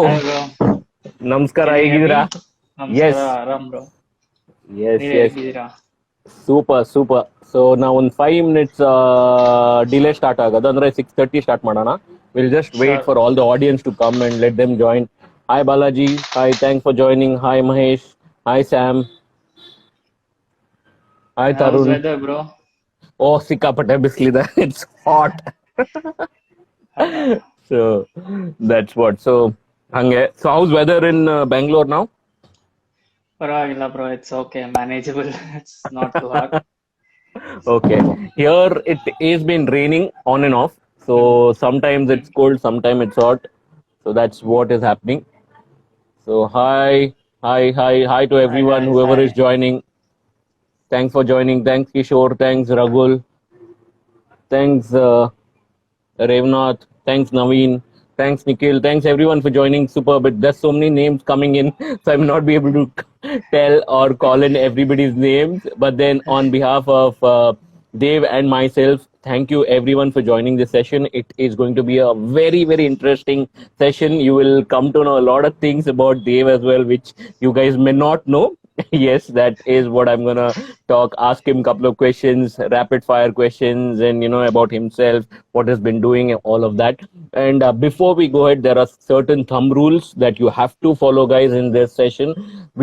Hi bro, ನಮಸ್ಕಾರ, can you hear me? ಹೇಗಿದ್ದೀರಾ? ನಮಸ್ಕಾರ, ಎಸ್ ಆರಾಮ್ bro. ಎಸ್ ನೀವ್ ಎಸ್ ಹೇಗಿದ್ದೀರಾ? ಸೂಪರ್. ಸೊ ನಾವು ಒಂದು 5 minutes ಡಿಲೇ ಸ್ಟಾರ್ಟ್ ಆಗೋದು, ಅಂದ್ರೆ 6:30 ಸ್ಟಾರ್ಟ್ ಮಾಡೋಣ. Will just wait Sure. For all the audience to come and let them join. Hi Balaji, hi, thanks for joining. Hi Mahesh, hi Sam, hi How's Tarun. weather bro? ಓ, ಸಿಕ್ಕಾಪಟ್ಟೆ ಬಿಸಿಲಿದೆ. It's hot. So that's what. So ಹಂಗೆ. So how's weather in Bangalore ನಾವು? ಪರವಾಗಿಲ್ಲ bro, it's okay, manageable. It's not too hot. Okay. Here it is been raining on and off. So Mm. sometimes it's cold, sometimes it's hot. So that's what is happening. So hi to Hi everyone, guys, whoever is hi. joining. Thanks for joining. Thanks Kishore. Thanks Ragul. Thanks Revnath. Thanks Naveen. Thanks Nikhil. Thanks everyone for joining. Super. But there's so many names coming in, so I'm not be able to tell or call in everybody's names. But then, on behalf of Dev and myself, thank you everyone for joining this session. It is going to be a very interesting session. You will come to know a lot of things about Dev as well, which you guys may not know. Yes, that is what I'm gonna talk. Ask him a couple of questions, rapid fire questions, and about himself, what has been doing, and all of that. And before we go ahead, there are certain thumb rules that you have to follow, guys, in this session.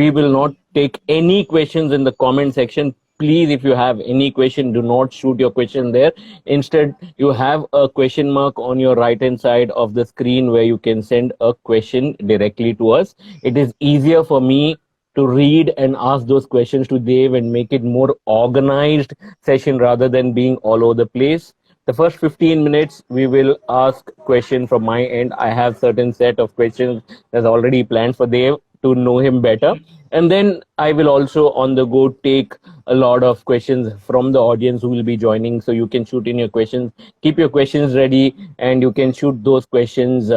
We will not take any questions in the comment section. Please, if you have any question, do not shoot your question there. Instead, you have a question mark on your right hand side of the screen where you can send a question directly to us. It is easier for me to read and ask those questions to Dave and make it more organized session rather than being all over the place. The first 15 minutes, we will ask question from my end. I have certain set of questions that's already planned for Dave to know him better. And then I will also on the go take a lot of questions from the audience who will be joining. So you can shoot in your questions, keep your questions ready, and you can shoot those questions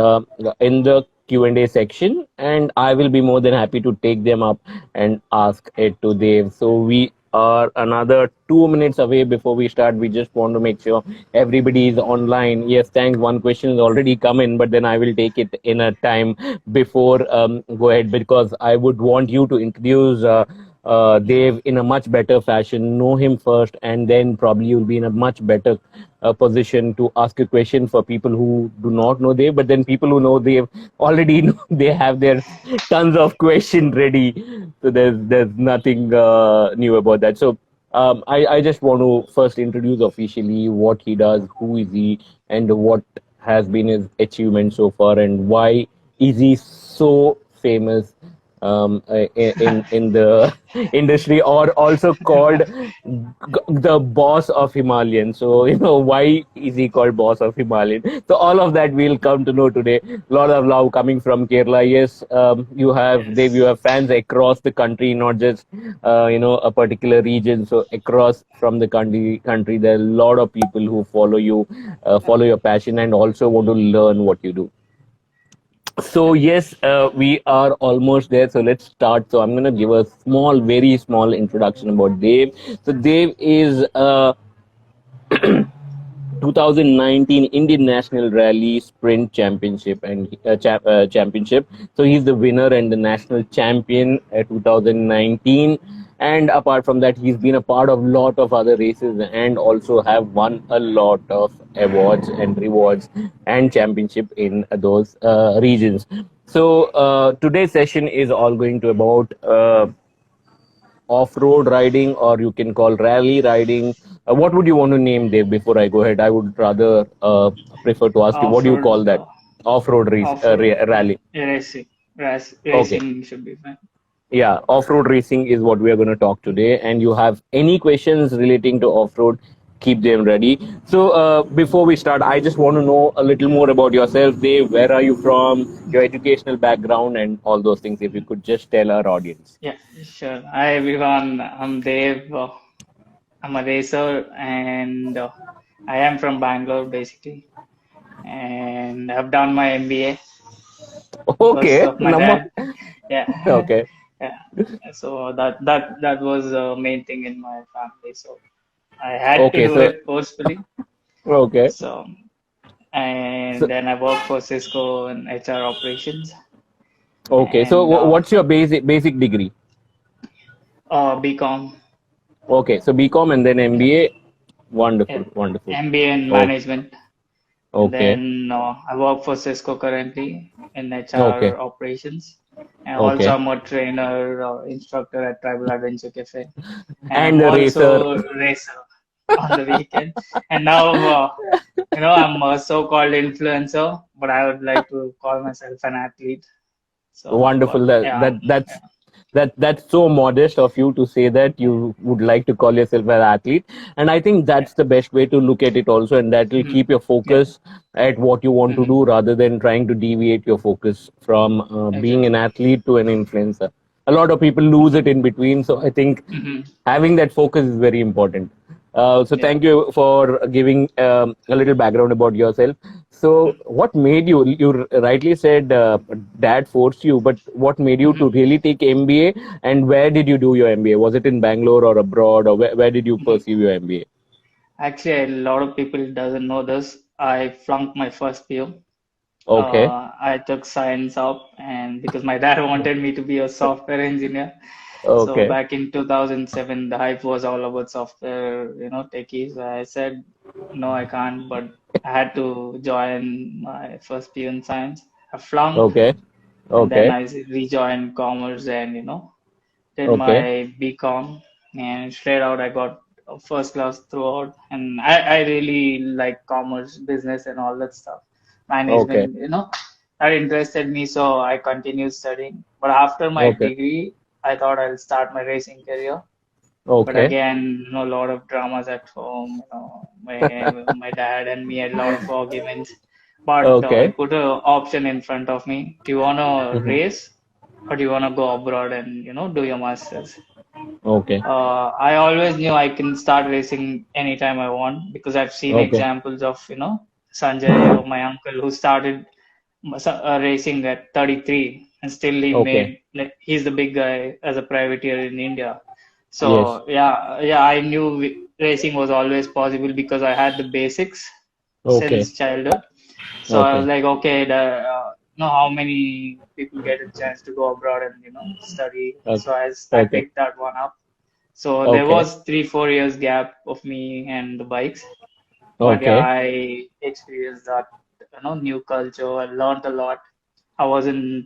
in the Q&A section, and I will be more than happy to take them up and ask it to Dave. So we are another 2 minutes away before we start. We just want to make sure everybody is online. Yes, thanks. One question has already come in, but then I will take it in a time before go ahead, because I would want you to introduce Dave in a much better fashion, know him first, and then probably you'll be in a much better position to ask a question for people who do not know Dave. But then people who know Dave already know, they have their tons of question ready. So there's nothing new about that. So I just want to first introduce officially what he does, who is he, and what has been his achievement so far, and why is he so famous in the industry, or also called the boss of Himalayan. So why is he called boss of Himalayan? So all of that we'll come to know today. A lot of love coming from Kerala. Yes, you have Dave. You Yes. have fans across the country, not just a particular region. So across from the country, there are a lot of people who follow you, follow your passion, and also want to learn what you do. So Yep. yes, we are almost there. So let's start. So I'm going to give a small, very small introduction about Dave. So Dave is 2019 Indian National Rally Sprint Championship and championship. So he's the winner and the national champion at 2019. And apart from that, he's been a part of a lot of other races and also have won a lot of awards and rewards and championship in those regions. So today's session is all going to about off-road riding, or you can call rally riding. What would you want to name, Dave? Before I go ahead, I would rather prefer to ask you, what do you Off-road, call that? Off-road off-road, rally. racing, Okay. racing should be fine. Yeah, off-road racing is what we are going to talk today. And you have any questions relating to off-road, keep them ready. So before we start, I just want to know a little more about yourself, Dave. Where are you from? Your educational background and all those things. If you could just tell our audience. Yeah, sure. Hi everyone, I'm Dev. I'm a racer and I am from Bangalore basically. And I've done my MBA because Okay, of my number. dad. Yeah. Okay. Yeah. So that was the main thing in my family. So I had to Okay, do so it forcefully. okay. So and So then I worked for Cisco in HR operations. Okay. So and what's your basic degree? BCom. Okay. So BCom and then Yeah, MBA. yeah. Wonderful. Wonderful. MBA in Oh, management. And okay. then I work for Cisco currently in Okay. HR operations. And also Okay. I'm a trainer or instructor at Tribal Adventure Cafe. And And I'm the racer. also a racer on the weekend. And now, I'm a so-called influencer, but I would like to call myself an athlete. So, but Wonderful. That yeah, that that's that's so modest of you to say that you would like to call yourself an athlete, and I think yeah, that's the best way to look at it also, and that will mhm, keep your yeah, focus at what you want to mhm, do rather than trying to deviate your focus from being an exactly. athlete to an influencer. A lot of people lose it in between, so I think Hmm. having that focus is very important. So Yeah. thank you for giving a little background about yourself. So what made you? You rightly said dad forced you, but what made you to Hmm. really take MBA? And where did you do your MBA? Was it in Bangalore or abroad, or where did you Hmm. pursue your MBA? Actually, a lot of people doesn't know this. I flunked my first PU. Okay, I took science up, and because my dad wanted me to be a software engineer. So okay, back in 2007, the hype was all about software, techies. So I said, no, I can't, but I had to join my first PU in science. I flunked, okay, and then okay, I rejoined commerce and, did okay, my BCom, and straight out I got a first class throughout. And I really like commerce, business, and all that stuff, okay, management, that interested me. So I continued studying. But after my okay, degree, I thought I'll start my racing career. But okay, again, a lot of dramas at home. My dad and me had a lot of arguments. But he okay, put an option in front of me. Do you want to mhm, race, or do you want to go abroad and do your masters? okay, I always knew I can start racing anytime I want, because I've seen okay, examples of Sanjay, or my uncle, who started racing at 33, and still he okay. made, like, he's the big guy as a privateer in India. Yes. So yeah, yeah, I knew racing was always possible because I had the basics Okay. since childhood. So I was Okay. like, okay, how many people get a chance to go abroad and study. Okay. So I Okay. picked that one up. So there Okay. was 3-4 years gap of me and the bikes, but yeah, Okay. I experienced that new culture. I learned a lot. I wasn't,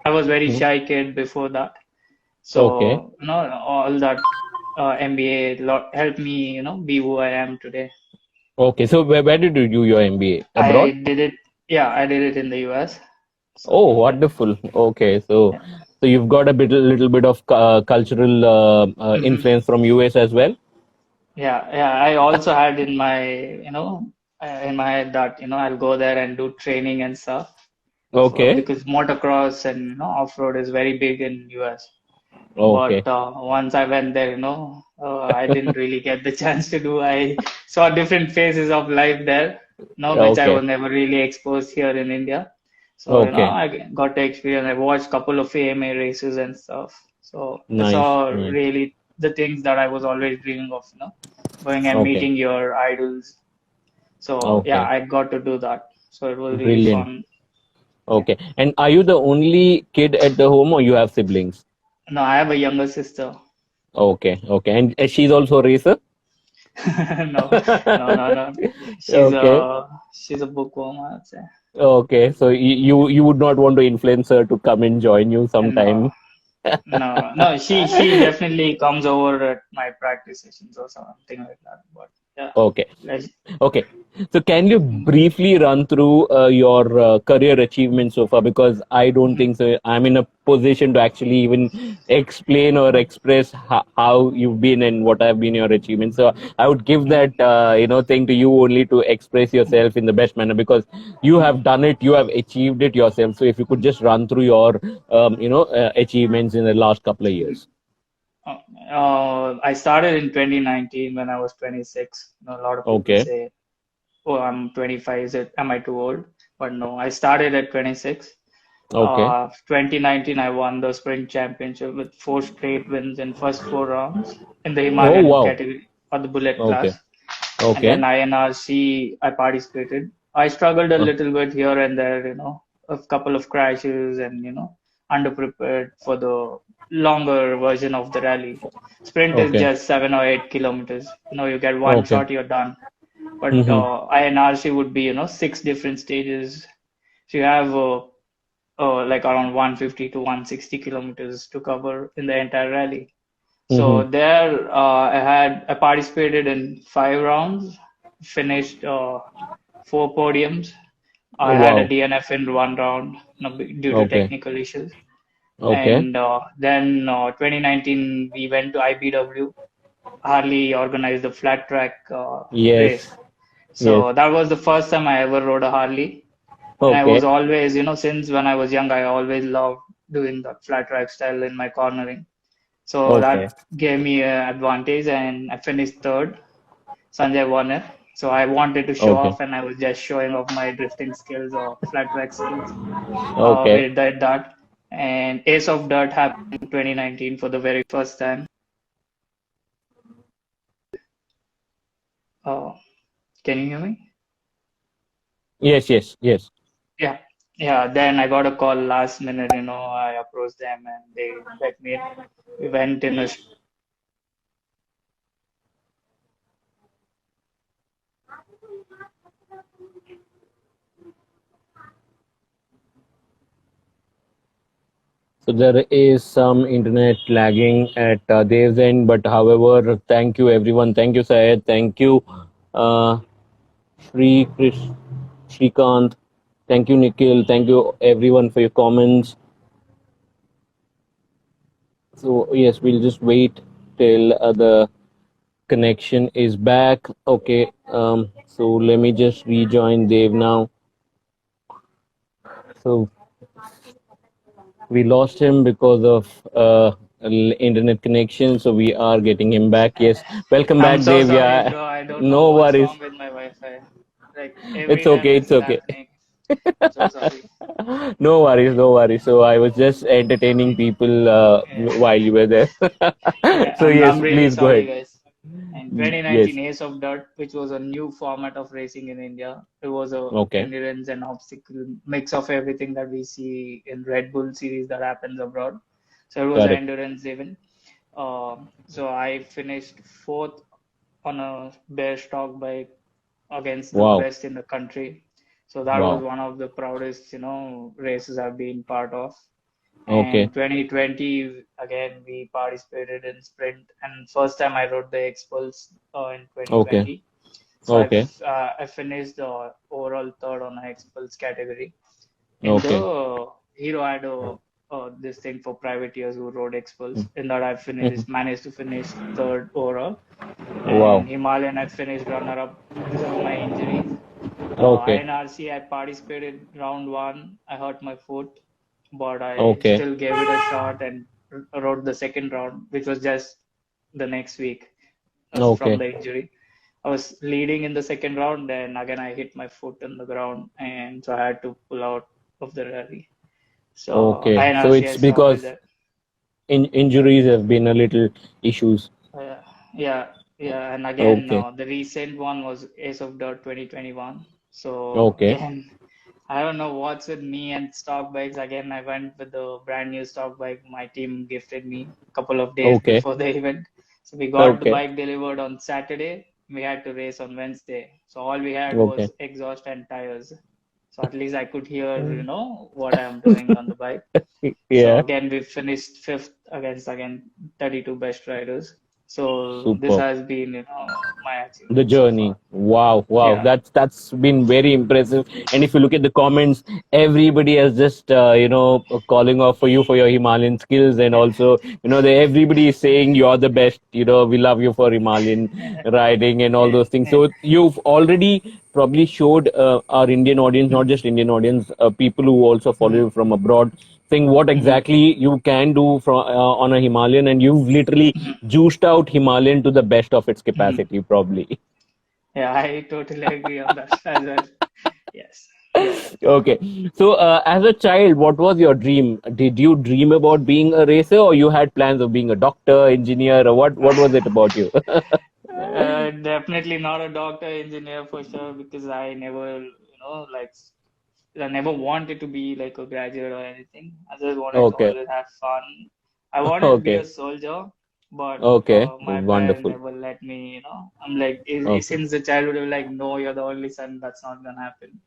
I was very Hmm. shy kid before that. Okay. So all that MBA lot helped me, be who I am today. Okay. So where did you do your MBA? I Abroad? did it, yeah, I did it in the US. Oh, So yeah, wonderful. Okay. So yeah, you've got a little bit of cultural hmm, influence from US as well. yeah, yeah. I also had in my, in my head that I'll go there and do training and stuff. Okay. Because motocross and off-road is very big in US. Okay. But once I went there, I didn't really get the chance to do. I saw different phases of life there, which I Okay. was never really exposed here in India. So, Okay. I got to experience. I watched a couple of AMA races and stuff. So I Nice. saw Nice. really the things that I was always dreaming of, going and Okay. meeting your idols. So yeah, Okay. I got to do that. So it was really Brilliant. fun. Yeah. Okay. And are you the only kid at the home or you have siblings? No, I have a younger sister. Okay. Okay. And she's also a racer? No, no, no, no. Okay. She's a bookworm, I'd say. Okay, so you would not want to influence her to come and join you And no, sometime. no, no. She definitely comes over at my practice sessions or something like that. But yeah, Okay, like, okay. So can you briefly run through your career achievements so far? Because I don't mhm, think so. I'm in a position to actually even explain or express how you've been and what have been your achievements. So I would give mhm, that thing to you only to express yourself in the best manner because you mhm, have done it, you have achieved it yourself. So if you could just run through your achievements in the last couple of mhm. years. I started in 2019 when I was 26. A lot of people Okay. say, "Oh, I'm 25. Am I too old?" But no, I started at 26. Okay. 2019, I won the sprint championship with 4 straight wins in first 4 rounds in the Oh Himalayan wow. category or the bullet Okay. class. And Okay. then INRC, I participated. I struggled a Uh, little bit here and there, a couple of crashes and, underprepared for the longer version of the rally. Sprint is Okay. just 7 or 8 kilometers. You get one Okay. shot, you're done. But Mm-hmm. INRC would be, 6 different stages. So you have like around 150 to 160 kilometers to cover in the entire rally. So Mm-hmm. there, I participated in 5 rounds, finished 4 podiums. I had a Wow. DNF in 1 round, due to Okay. technical issues. Okay. And then 2019 we went to IBW. Harley organized the flat track race. Yes. Yes. So that was the first time I ever rode a Harley. And I was Okay. always, since when I was young, I always loved doing the flat track style in my cornering. So Okay. that gave me an advantage, and I finished third. Sanjay won it. So I wanted to show Okay. off, and I was just showing off my drifting skills or flat track skills. Okay. We did that. And Ace of Dirt happened in 2019 for the very first time. Uh, can you hear me? Yes. Yes. Yes. Yeah. Yeah. Then I got a call last minute, I approached them and they let me in. We went in a So there is some internet lagging at Dev's end, but however, thank you everyone. Thank you, Syed. Thank you, uh, Shri Krish, Shrikant. Thank you, Nikhil. Thank you everyone for your comments. So yes, we'll just wait till the connection is back. Okay. So let me just rejoin Dev now. So we lost him because of internet connection. So we are getting him back. Yes. Welcome I'm back, so Dev. sorry, Yeah. bro. I don't know No what's worries. wrong with my Wi-Fi. Like It's every time okay. this It's is okay. happening. I'm so sorry. No worries. No worries. So I was just entertaining people Yeah, while you were there. yeah. So I'm yes, I'm really please go sorry, ahead. guys. And Yes. 2019 Ace of Dirt, which was a new format of racing in India. It was a Okay. endurance and obstacle mix of everything that we see in Red Bull series that happens abroad. So it was an Correct. endurance event. So I finished fourth on a bare stock bike against the Wow. best in the country. So that was Wow. one of the proudest, races I've been part of. Okay. And 2020, again, we participated in sprint, and first time I rode the Expulse in Okay. 2020. So Okay. I finished the overall third on the Expulse category. In Okay. the Hero had this thing for privateers who rode Expulse. In that I Mhm. managed to finish third overall, Wow. and Himalayan I finished runner up because of my injuries. Okay. INRC, I participated round one. I hurt my foot, but I Okay. still gave it a shot and rode the second round, which was just the next week from Okay. the injury. I was leading in the second round, then again I hit my foot on the ground, and so I had to pull out of the rally. So Okay. So INRC, I it's stopped with because that. injuries have been a little issues. Uh, yeah, yeah, and again, Okay. the recent one was Ace of Dirt 2021. So Okay. again, I don't know what's with me and stock bikes. Again, I went with the brand new stock bike my team gifted me a couple of days Okay. before the event. So we got the Okay. bike delivered on Saturday. We had to race on Wednesday. So all we had Okay. was exhaust and tires. So at least I could hear, what I'm doing on the bike. So Yeah. again, we finished fifth against again 32 best riders. So this Super. has been, my The achievement so journey. far. Wow. Wow. Yeah. That's been very impressive. And if you look at the comments, everybody has just calling off for you for your Himalayan skills, and Yeah. also everybody is saying you're the best. We love you for Himalayan riding and all Yeah. those things. Yeah. So you've already probably showed our Indian audience, not just Indian audience, people who also follow you from abroad, saying what Mhm. exactly you can do from on a Himalayan, and you've literally Mhm. juiced out Himalayan to the best of its Mhm. capacity, probably. Yeah, I totally agree on that as well. Yes. Yeah. Okay, so as a child, what was your dream? Did you dream about being a racer, or you had plans of being a doctor, engineer, or what was it about you? Definitely not a doctor, engineer for sure, because I never, like I never wanted to be like a graduate or anything. I just wanted to Okay. always have fun. I wanted to be a Okay. soldier, but Okay. my parents Wonderful. never let me, I'm like, Okay. since the childhood, they were like, no, you're the only son, that's not gonna happen.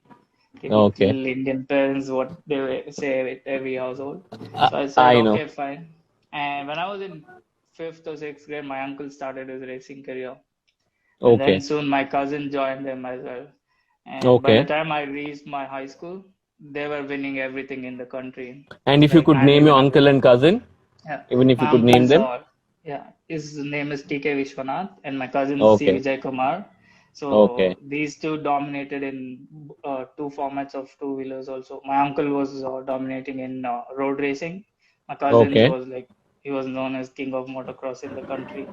Okay. Typical Indian parents, what they say with every household. So I said, I know. okay, fine. And when I was in fifth or sixth grade, my uncle started his racing career. And then Okay. soon my cousin joined them as well. And by the Okay. time I reached my high school, they were winning everything in the country, And if you like could and name your even uncle abroad. and cousin, Yeah, even if you my could name uncles them. are, yeah, his name is TK Vishwanath, and my cousin C Okay. Vijay Kumar. Okay. So these two dominated in two formats of two wheelers also. My uncle was dominating in road racing. My cousins Okay. was like, he was known as king of motocross in the country.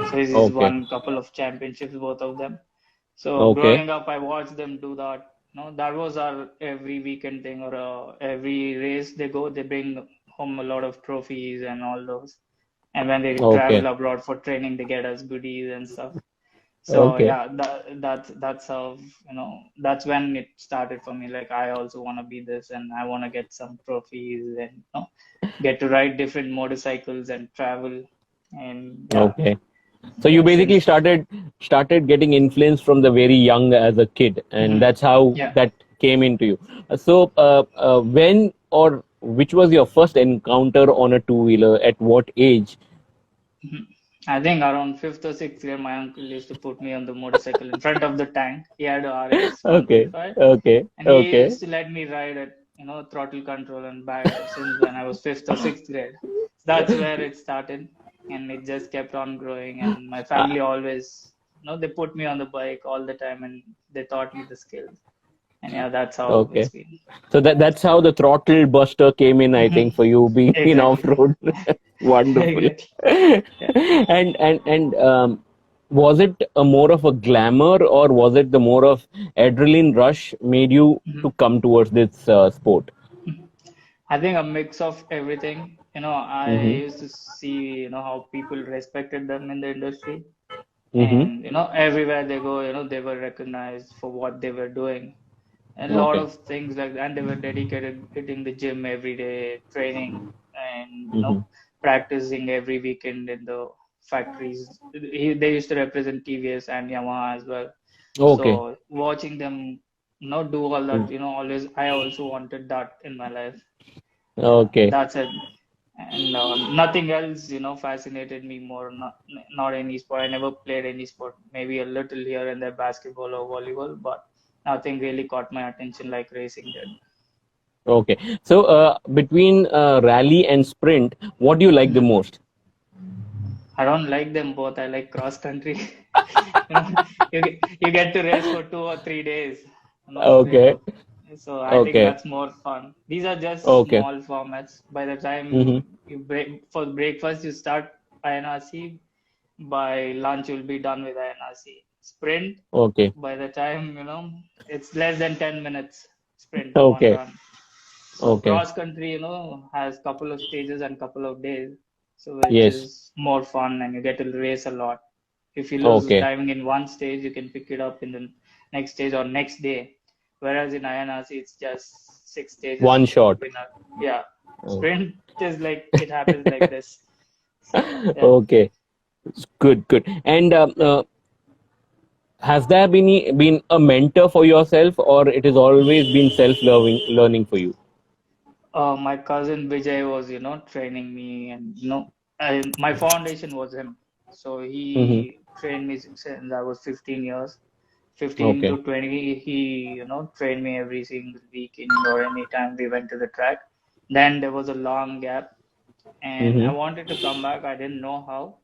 So he's Okay. won couple of championships, both of them. So Okay. growing up, I watched them do that. That was our every weekend thing, or every race they go, they bring home a lot of trophies and all those. And when they Okay. travel abroad for training, they get us goodies and stuff. So Okay. yeah, that's how, that's when it started for me. Like I also want to be this, and I want to get some trophies and get to ride different motorcycles and travel. And yeah, Okay. So you yeah, basically since started getting influence from the very young as a kid, and mhm, that's how yeah. that came into you. When or which was your first encounter on a two-wheeler? At what age? Mhm. I think around fifth or sixth grade, my uncle used to put me on the motorcycle in front of the tank. He had a RS Okay. 125, Okay. and he Okay. used to let me ride at throttle control and back since when I was fifth or sixth grade. That's where it started, and it just kept on growing. And my family always, they put me on the bike all the time, and they taught me the skills. And yeah, that's how it's Okay. been. So that's how the throttle buster came in, I think, Mhm. for you being in off Exactly. road. Wonderful. Exactly. Yeah. And was it a more of a glamour, or was it the more of adrenaline rush made you to Mhm. come towards this sport? I think a mix of everything. I Mm-hmm. used to see, how people respected them in the industry. Mm-hmm. And, everywhere they go, they were recognized for what they were doing. A lot Okay. of things like that. And they were dedicated hitting the gym every day, training and, Mm-hmm. practicing every weekend in the factories. They used to represent TVS and Yamaha as well. Okay. So watching them, do all that, always, I also wanted that in my life. Yeah, Okay. that's it. And nothing else, fascinated me more. Not any sport. I never played any sport. Maybe a little here and there, basketball or volleyball, but nothing really caught my attention like racing did. Okay. So between rally and sprint, what do you like the Mhm. most? I don't like them both. I like cross country. You know, you get to race for 2 or 3 days, no sprint. Okay. So I think Okay. that's more fun. These are just Okay. small formats. By the Mm-hmm. time you break for breakfast, you start INRC. By lunch, you'll be done with INRC. Sprint, Okay. by the time, it's less than 10 minutes sprint, one Okay. run. So Okay. cross country, has couple of stages and couple of days, so which Yes. is more fun and you get to race a lot. If you lose Okay. timing in one stage, you can pick it up in the next stage or next day. Whereas in INRC, it's just six stages, One shot. winner. Yeah. Oh. Sprint is like it happens like this. So yeah. Okay. Good. Good. And has there been a mentor for yourself, or it has always been learning for you? My cousin Vijay was, training me, and my foundation was him. So Mm-hmm. he trained me since I was 15 years, 15 Okay. to 20. He, trained me every single weekend or anytime we went to the track. Then there was a long gap, and I Mm-hmm. wanted to come back. I didn't know how.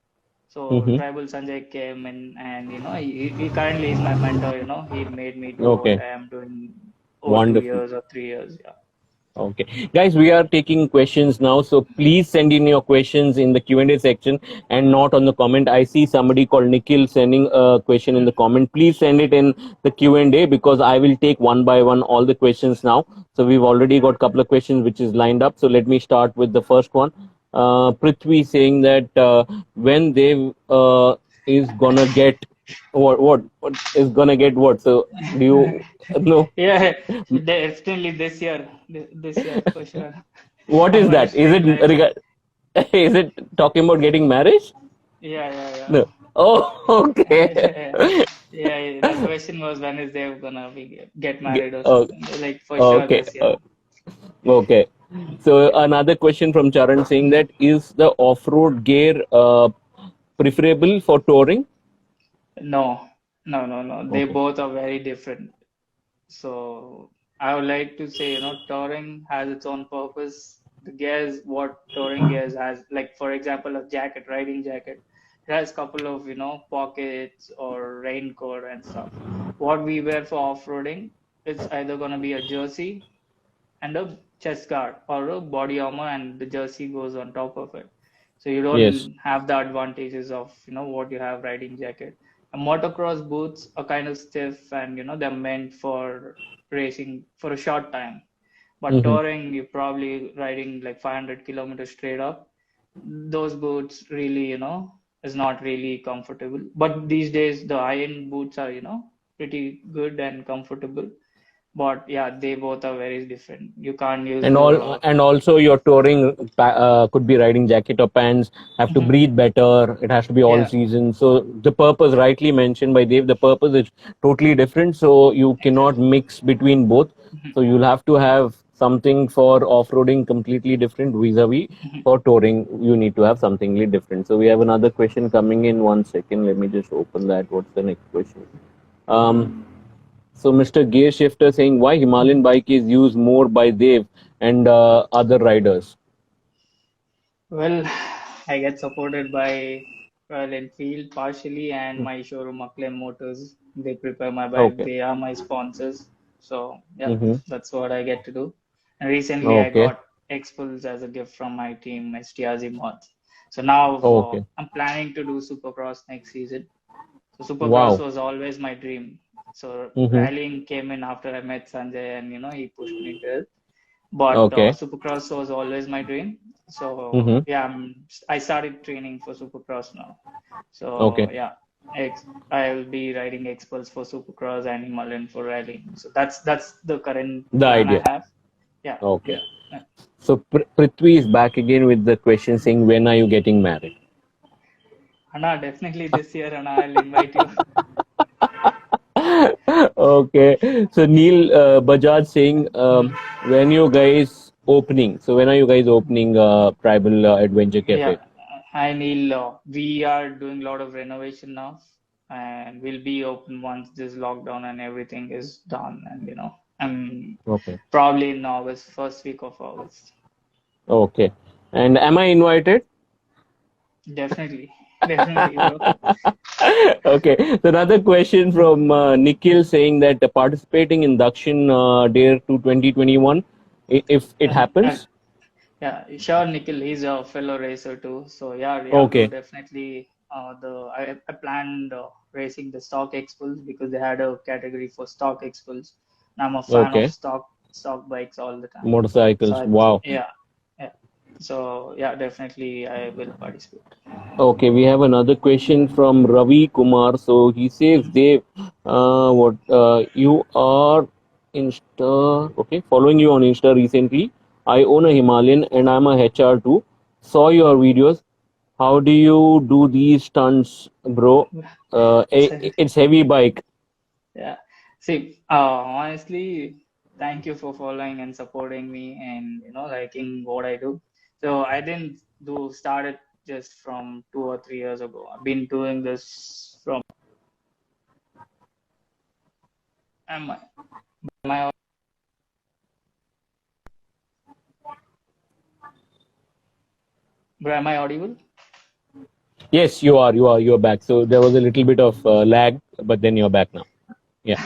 So Mm-hmm. Tribal Sanjay came in, and he currently is my mentor. He made me do what Okay. I am doing over two Wonderful. years or 3 years. Yeah. Okay, guys, we are taking questions now, so please send in your questions in the Q&A section and not on the comment. I see somebody called Nikhil sending a question in the comment. Please send it in the Q&A, because I will take one by one all the questions now. So we've already got a couple of questions which is lined up. So let me start with the first one. Prithvi saying that when Dev is gonna get what is gonna get what? So do you know? Yeah, definitely this year for sure. What I'm is gonna that? Is straight it line it. is it talking about getting married? Yeah. No. Oh, okay. Yeah. The question was when is Dev gonna be get married or Oh, something. Like for sure okay. this year. Okay. So another question from Charan saying that is the off-road gear preferable for touring? No. They Okay. both are very different. So I would like to say, touring has its own purpose. The gears, what touring gears has, like for example, a jacket, riding jacket, it has a couple of, pockets or raincoat and stuff. What we wear for off-roading, it's either gonna be a jersey and a chest guard or a body armor, and the jersey goes on top of it. So you Yes. don't have the advantages of what you have riding jacket. And motocross boots are kind of stiff, and they're meant for racing for a short time. But Mm-hmm. touring, you're probably riding like 500 kilometers straight up. Those boots really, is not really comfortable. But these days, the high-end boots are, pretty good and comfortable. But yeah, they both are very different. You can't use the And also your touring could be riding jacket or pants have to Mhm. breathe better. It has to be all Yeah, season. So the purpose rightly mentioned by Dave, the purpose is totally different. So you cannot exactly. mix between both. Mhm. So you'll have to have something for off-roading completely different vis-a-vis Mhm. for touring. You need to have something different. So we have another question coming in. 1 second. Let me just open that. What's the next question? So Mr. Gear Shifter saying why Himalayan bike is used more by Dev and other riders. Well, I get supported by Royal Enfield partially and my showroom Acclaim Motors. They prepare my bike. Okay. They are my sponsors. So yeah, Mm-hmm. that's what I get to do. And recently I Okay. got X-Pulse as a gift from my team, STRZ Mods. So now Okay. I'm planning to do Supercross next season. So Supercross Wow. was always my dream. So Mm-hmm. rallying came in after I met Sanjay, and he pushed me into it. But Okay. Supercross was always my dream. So Mm-hmm. yeah, I started training for Supercross now. So Okay. yeah, I will be riding X-Pulse for Supercross and Himalayan for rallying. So that's the current The plan I idea. have. Yeah, Okay. yeah. Yeah. So Prithvi is back again with the question saying when are you getting married? Anna, definitely this year, Anna, I'll invite you. Okay. So Neil Bajaj saying when you guys opening. So when are you guys opening Tribal Adventure Yeah, Cafe? hi Neil. We are doing a lot of renovation now, and we'll be open once this lockdown and everything is done. And Okay. probably in August, first week of August. Okay. And am I invited? Definitely, definitely, bro. Okay. So another question from Nikhil saying that participating in Dakshin Dare to 2021, if it Uh, uh, happens. yeah, sure, Nikhil. He's a fellow racer too. So yeah, bro. Okay. Definitely. I planned racing the stock expos because they had a category for stock expos. And I'm a fan of Okay. stock bikes all the time. So Motorcycles. Wow. yeah. So yeah, definitely I will participate. Okay. We have another question from Ravi Kumar. So he says, Dave, what you are Insta? Okay, following you on Insta recently. I own a Himalayan and I'm a HR too. Saw your videos. How do you do these stunts, bro? It's heavy bike. Yeah. See, honestly, thank you for following and supporting me and liking what I do. So I didn't do started just from 2 or 3 years ago. I've been doing this from am I am I, bro, am I audible? Yes, you are. You are back. So there was a little bit of lag, but then you're back now. Yeah.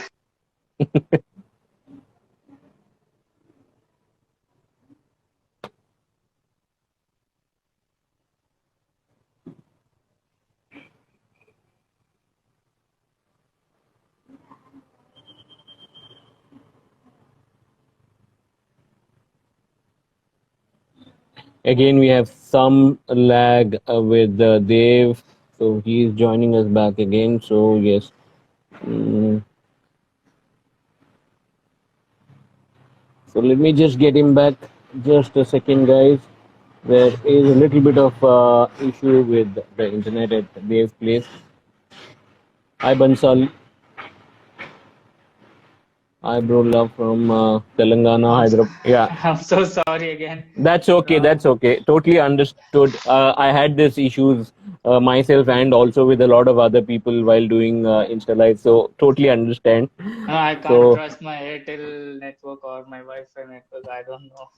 Again, we have some lag with Dev. So he is joining us back again. So yes. Mm, so let me just get him back. Just a second, guys. There is a little bit of issue with the internet at Dave's place. Hi, Bansal. Hi, bro. Love from Telangana, I'm so, Hyderabad. Yeah, I'm so sorry again. that's okay. Uh, That's okay. Totally understood. I had these issues myself and also with a lot of other people while doing Insta Live. So totally understand. no, I can't So trust my Airtel network or my Wi-Fi network. I don't know.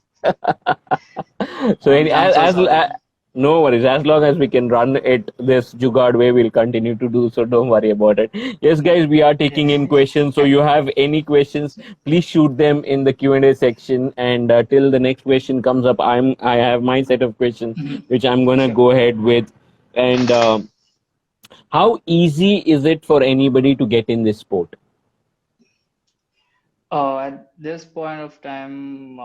so any, I'm so as sorry. no worries, as long as we can run it this jugad way, we'll continue to do so. Don't worry about it. Yes, guys, we are taking in questions. So you have any questions, please shoot them in the Q&A section. And till the next question comes up, I have my set of questions Mhm. which I'm gonna Sure. go ahead with. And how easy is it for anybody to get in this sport? At this point of time,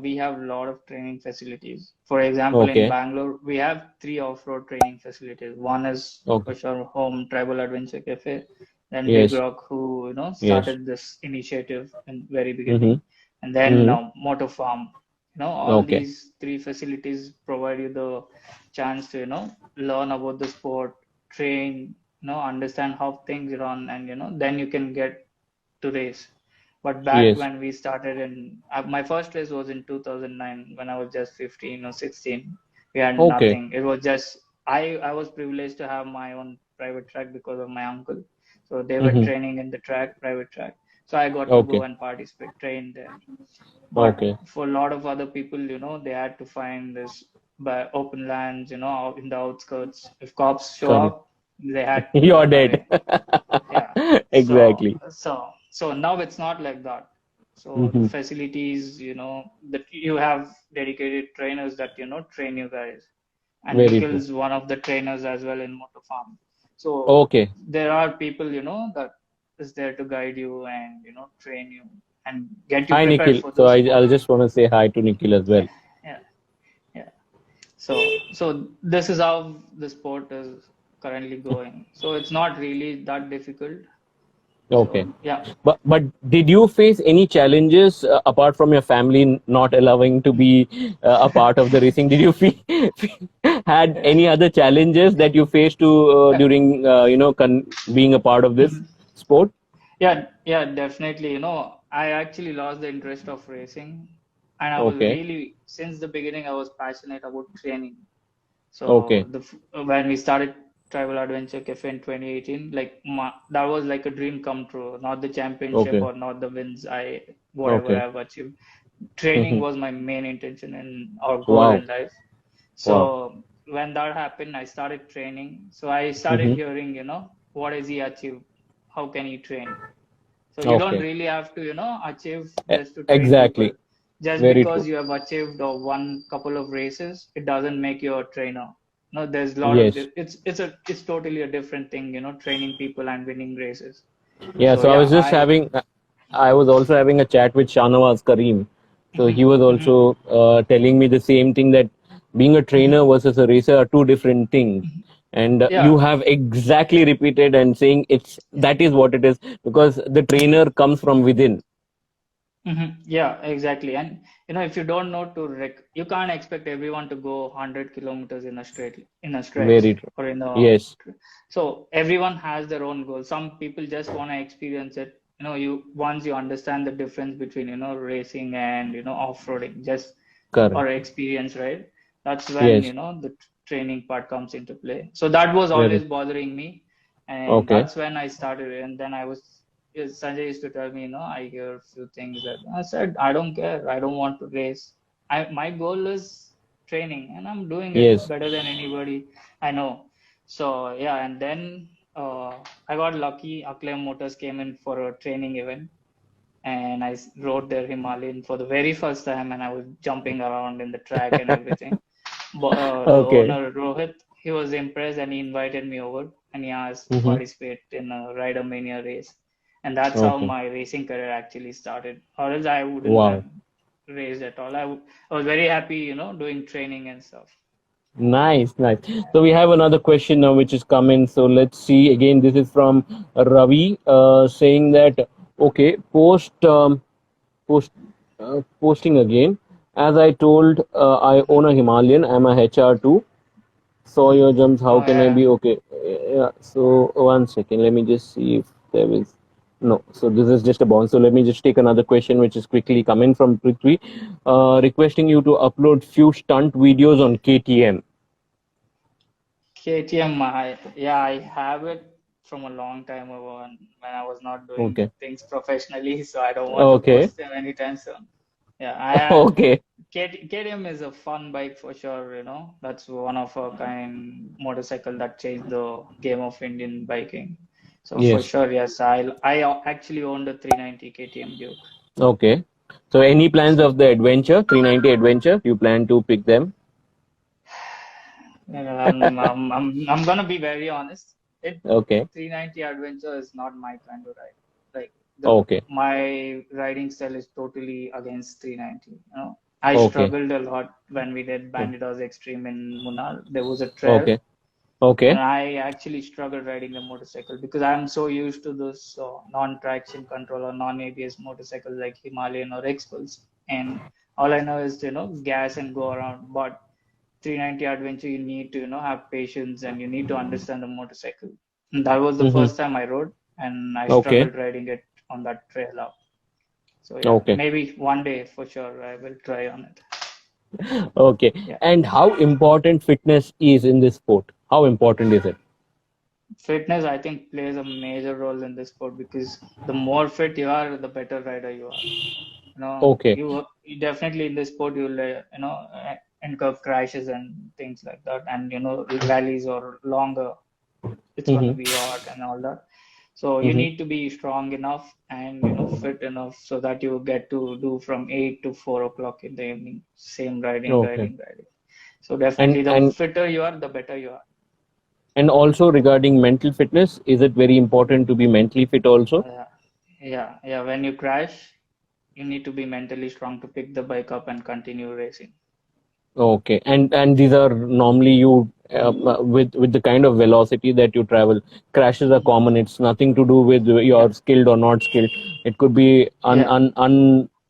we have a lot of training facilities. For example, in Okay. Bangalore, we have three off-road training facilities. One is Okay. for sure Home Tribal Adventure Cafe, then Big Yes. Rock, who Yes. started this initiative in very Mm-hmm. beginning, and then Mm-hmm. Motor Farm. All Okay. these three facilities provide you the chance to learn about the sport, train, understand how things run, and then you can get to race. But back Yes. when we started my first race was in 2009 when I was just 15 or 16. We had Okay. nothing. It was just I was privileged to have my own private track because of my uncle. So they were Mm-hmm. training in the private track. So I got to go Okay. and participate, train there. But Okay. for a lot of other people, they had to find this by open lands, out in the outskirts. If cops show Correct. up, they had to You're run dead. away. Yeah. So Exactly. so now it's not like that. So the Mm-hmm. facilities, that you have dedicated trainers that train you guys. And Very true. Nikhil's one of the trainers as well in Motor Farm. So Okay. there are people, that is there to guide you and train you and get you Hi, prepared Nikhil. for So the I'll sport. just want to say hi to Nikhil as well. Yeah, yeah, yeah. So this is how the sport is currently going. So it's not really that difficult. Okay. So yeah. But did you face any challenges apart from your family not allowing to be a part of the racing? Did you had any other challenges that you faced to during being a part of this sport? Yeah, definitely. I actually lost the interest of racing, and I was Okay. really, since the beginning, I was passionate about training. So Okay. when we started Tribal Adventure Cafe in 2018, like that was like a dream come true. Not the championship Okay. or not the wins, whatever Okay. I've achieved. Training Hmm. was my main intention and our goal Wow. in life. Wow. So when that happened, I started training. So I started Hmm. hearing, what has he achieved? How can he train? So you don't Okay. really have to, achieve just to train people. Exactly. Just Very because true. you have achieved one couple of races, it doesn't make you a trainer. No, there's a lot of Yes. it's totally a different thing, training people and winning races. Yeah. So So I yeah, was just having, I was also having a chat with Shanawaz Kareem. So he was mhm, also telling me the same thing that being a mhm, trainer versus a racer are two different things. mhm. And you Yeah. have exactly repeated and saying it's that is what it is because the trainer comes from within. Yeah, exactly. And if you don't know you can't expect everyone to go 100 kilometers in a stretch Very true. or in a. Yes. So everyone has their own goal. Some people just want to experience it. You once you understand the difference between racing and off-roading, just Correct. or experience, right? That's when Yes. the training part comes into play. So that was Very. always bothering me, and Okay. that's when I started. And then Sanjay used to tell me, I hear a few things that I said, I don't care. I don't want to race. My goal is training, and I'm doing it Yes. better than anybody I know. So yeah, and then I got lucky. Acclaim Motors came in for a training event, and I rode their Himalayan for the very first time, and I was jumping around in the track and everything. But the Okay. owner Rohit, he was impressed, and he invited me over, and he asked to Mm-hmm. participate in a Rider Mania race, and that's how Okay. my racing career actually started. Or else I wouldn't have Wow. raced at all. I was very happy, doing training and stuff. Nice, nice. So we have another question now which is coming. So let's see. Again, this is from Ravi, saying that okay, posting again. As I told, I own a Himalayan. I'm a HR too. Saw your jumps. How Oh can I yeah. be okay? Yeah. So one second. Let me just see if there is. No. So this is just a bounce. So let me just take another question, which is quickly coming from Prithvi, requesting you to upload few stunt videos on KTM. KTM, yeah, I have it from a long time ago when I was not doing Okay. things professionally, so I don't want to Okay. post them anytime soon. Yeah, I Okay. KTM is a fun bike for sure, you know. That's one of a kind motorcycle that changed the game of Indian biking. So for Yes. sure, yes, I actually owned a 390 KTM Duke. Okay. So any plans So of the adventure, 390 adventure? You plan to pick them? I'm gonna be very honest. It Okay. 390 Adventure is not my kind of ride. Like Okay. my riding style is totally against 390. You know, I Okay. struggled a lot when we did Bandidos Extreme in Munnar. There was a trail, Okay. and Okay. I actually struggled riding the motorcycle because I'm so used to this non-traction control or non-ABS motorcycles like Himalayan or X-Pulse, and all I know is gas and go around. But 390 adventure, you need to have patience and you need to understand the motorcycle. And that was the Mm-hmm. first time I rode, and I Okay. struggled riding it on that trail out. So yeah, Okay. maybe one day for sure I will try on it. Okay. Yeah, And how important fitness is in this sport? How important is it? fitness I think plays a major role in this sport because the more fit you are, the better rider you are. Okay. You definitely in this sport you'll incur crashes and things like that, and rallies or longer it's going to Mm-hmm. be hot and all that. So you Mm-hmm. need to be strong enough and fit enough so that you get to do from 8 to 4 o'clock in the evening, same Okay. riding. So definitely And the and fitter you are, the better you are. and also regarding mental fitness, is it very important to be mentally fit also? Yeah, yeah. When you crash, you need to be mentally strong to pick the bike up and continue racing. Okay, and these are normally you with the kind of velocity that you travel, crashes are Mhm. common. It's nothing to do with Yeah, you're skilled or not skilled. It could be yeah,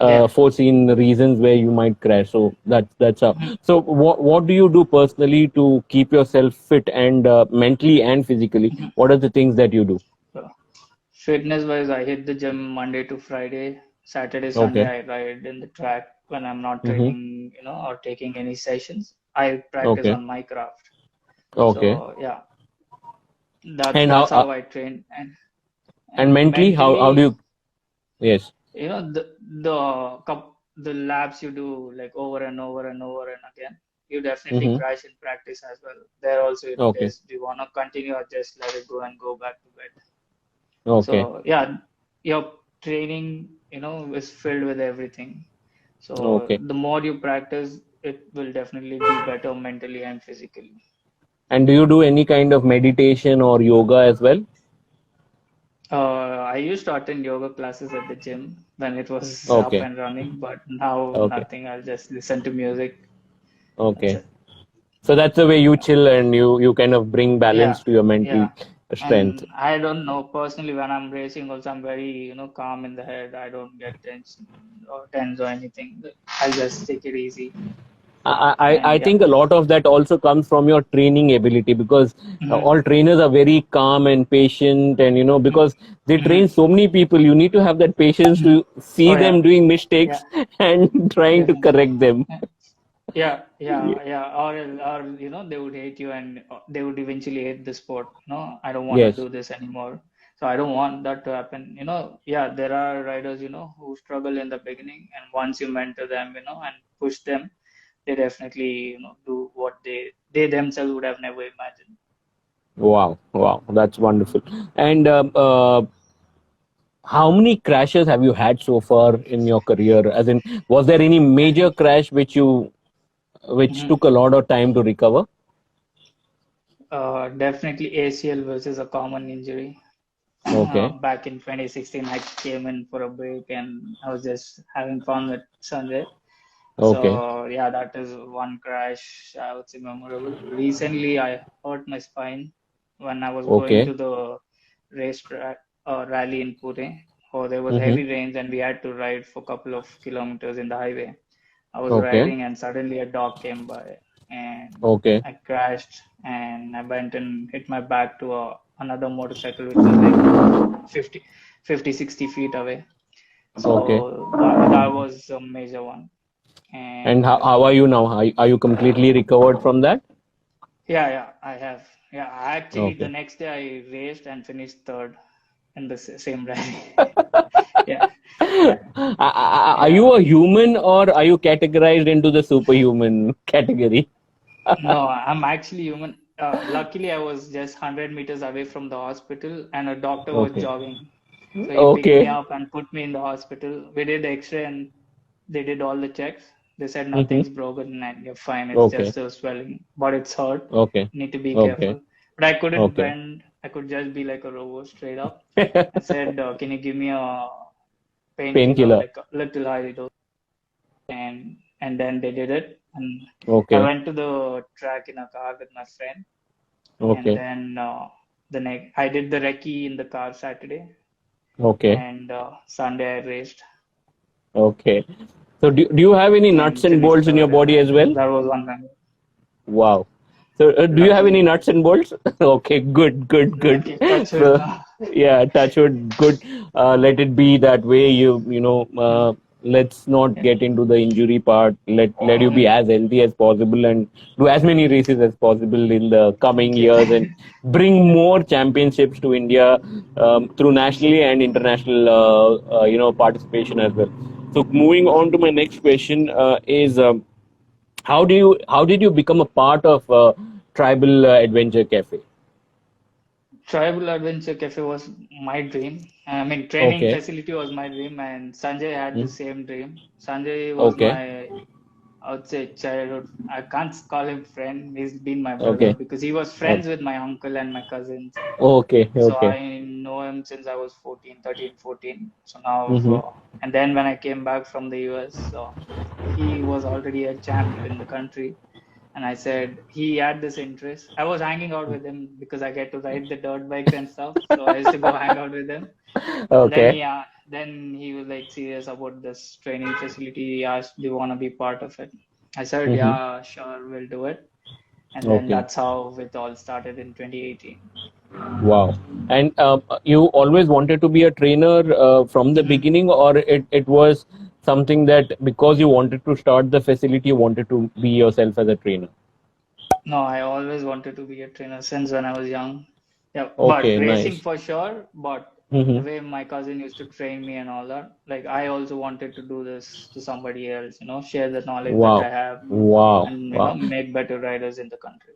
yeah. unforeseen reasons where you might crash. So that's how. Mhm. So what do you do personally to keep yourself fit and mentally and physically? Mhm. What are the things that you do? So, fitness wise, I hit the gym Monday to Friday. Saturday, Sunday, Okay. I ride in the track when I'm not Mm-hmm. training, or taking any sessions. I practice Okay. on my craft. Okay. So yeah, that's And that's how how I train. And and and mentally how do mentally, you? Yes. the laps you do like over and over and over and again, you definitely Mm-hmm. crash in practice as well. There also, Okay. there's do you want to continue or just let it go and go back to bed? Okay. So yeah, your training, is filled with everything. So Okay. the more you practice, it will definitely be better mentally and physically. And do you do any kind of meditation or yoga as well? I used to attend yoga classes at the gym when it was up Okay. and running, but now Okay. nothing. I'll just listen to music. That's Okay. it. So that's the way you chill and you kind of bring Yeah, balance to your mental yeah. strength. And I don't know, personally, when I'm racing, also I'm very, calm in the head. I don't get tense or anything. I'll just take it easy. I And yeah. think a lot of that also comes from your training ability because Mhm. all trainers are very calm and patient, and Mhm. because they train Mhm. so many people, you need to have that patience Mhm. to see Oh yeah, them doing yeah, mistakes and trying to definitely. correct them. Yeah. Or they would hate you and they would eventually hate the sport. No, I don't want to Yes. do this anymore. So I don't want that to happen. Yeah, there are riders, who struggle in the beginning, and once you mentor them, and push them, they definitely, do what they themselves would have never imagined. Wow. Wow. That's wonderful. And how many crashes have you had so far in your career? As in, was there any I major think. crash which Mhm. took a lot of time to recover? Definitely ACL versus a common injury. Okay. Back in 2016, I came in for a break and I was just having fun with Sanjay. Okay. So yeah, that is one crash I would say memorable. Recently, I hurt my spine when I was going Okay. to the racetrack rally in Pune. Oh, there was Mm-hmm. heavy rains and we had to ride for a couple of kilometers in the highway. I was Okay. riding and suddenly a dog came by and Okay. I crashed and I went and hit my back to another motorcycle which was like 50, 50, 60 feet away. Okay. So that was a major one. And And how are you now? Are you completely recovered from that? yeah, I have. Yeah, actually, the Okay. next day I raced and finished third in the same rally. Yeah, Are yeah. you a human or are you categorized into the superhuman category? No, I'm actually human. Luckily, I was just 100 meters away from the hospital, and a doctor was Okay. jogging. So he picked me Okay. up and put me in the hospital. We did the X-ray and they did all the checks. They said Mm-hmm. nothing's broken and you're fine. It's Okay. just a swelling, but it's hurt. Okay. You need to be Okay. careful. But I couldn't Okay. bend. I could just be like a robot straight up. I said, "Can you give me a painkiller, Painkiller. like a little high dose?" And then they did it. And I Okay. went to the track in a car with my friend. And Okay. then the next, I did the recce in the car Saturday, Okay. and Sunday I raced Okay. So do you have any nuts and and finished bolts in your third. body as well? That was one time. Wow. So do you have any Luckily, nuts and bolts? Okay, good, good, good. lucky touch wood. So yeah, touch wood, good. Let it be that way. Let's not Yeah. get into the injury part. Let you be Mm. as healthy as possible and do as many races as possible in the coming Thank you. years and bring more championships to India through nationally and international participation as well. So moving on to my next question is. How did you become a part of Tribal Adventure Cafe? Tribal Adventure Cafe was my dream. I mean, training Okay. facility was my dream, and Sanjay had the Mm. same dream. Sanjay was Okay. my, I would say, childhood. I can't call him friend. He's been my brother Okay. because he was Okay. friends with my uncle and my cousins. Okay. So Okay. I know him since I was 14, 13, 14. So now, Mm-hmm. and then when I came back from the US, he was already a champ in the country. And I said, he had this interest. I was hanging out with him because I get to ride the dirt bikes and stuff. So I used to go hang out with him. And then Okay. then he was like serious about this training facility. He asked, do you want to be part of it? I said, Mm-hmm. yeah, sure, we'll do it. And then Okay. that's how it all started in 2018. Wow. And you always wanted to be a trainer from the Mhm. beginning, or it was something that because you wanted to start the facility, you wanted to be yourself as a trainer? No, I always wanted to be a trainer since when I was young. Yeah, but Okay. racing Nice. for sure. But the Mm-hmm. way my cousin used to train me and all that, like I also wanted to do this to somebody else, share the knowledge that I Wow. have Wow. and, Wow. make better riders in the country.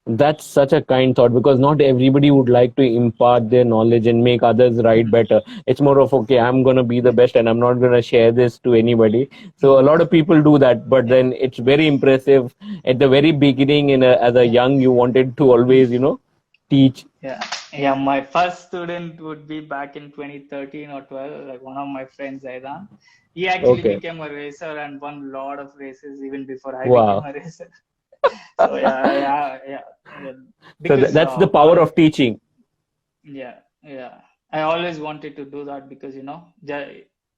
That's such a kind thought because not everybody would like to impart their knowledge and make others ride Mhm. better. It's more of, okay, I'm going to be the best and I'm not going to share this to anybody. So a Mhm. lot of people do that, but Yeah, then it's very impressive. At the very beginning, as a yeah, young, you wanted to always, teach. yeah. Yeah, my first student would be back in 2013 or 12, like one of my friends, Aidan. He actually Okay. became a racer and won a lot of races even before I became Wow. a racer. So yeah. So Because that's the power of teaching. yeah. I always wanted to do that because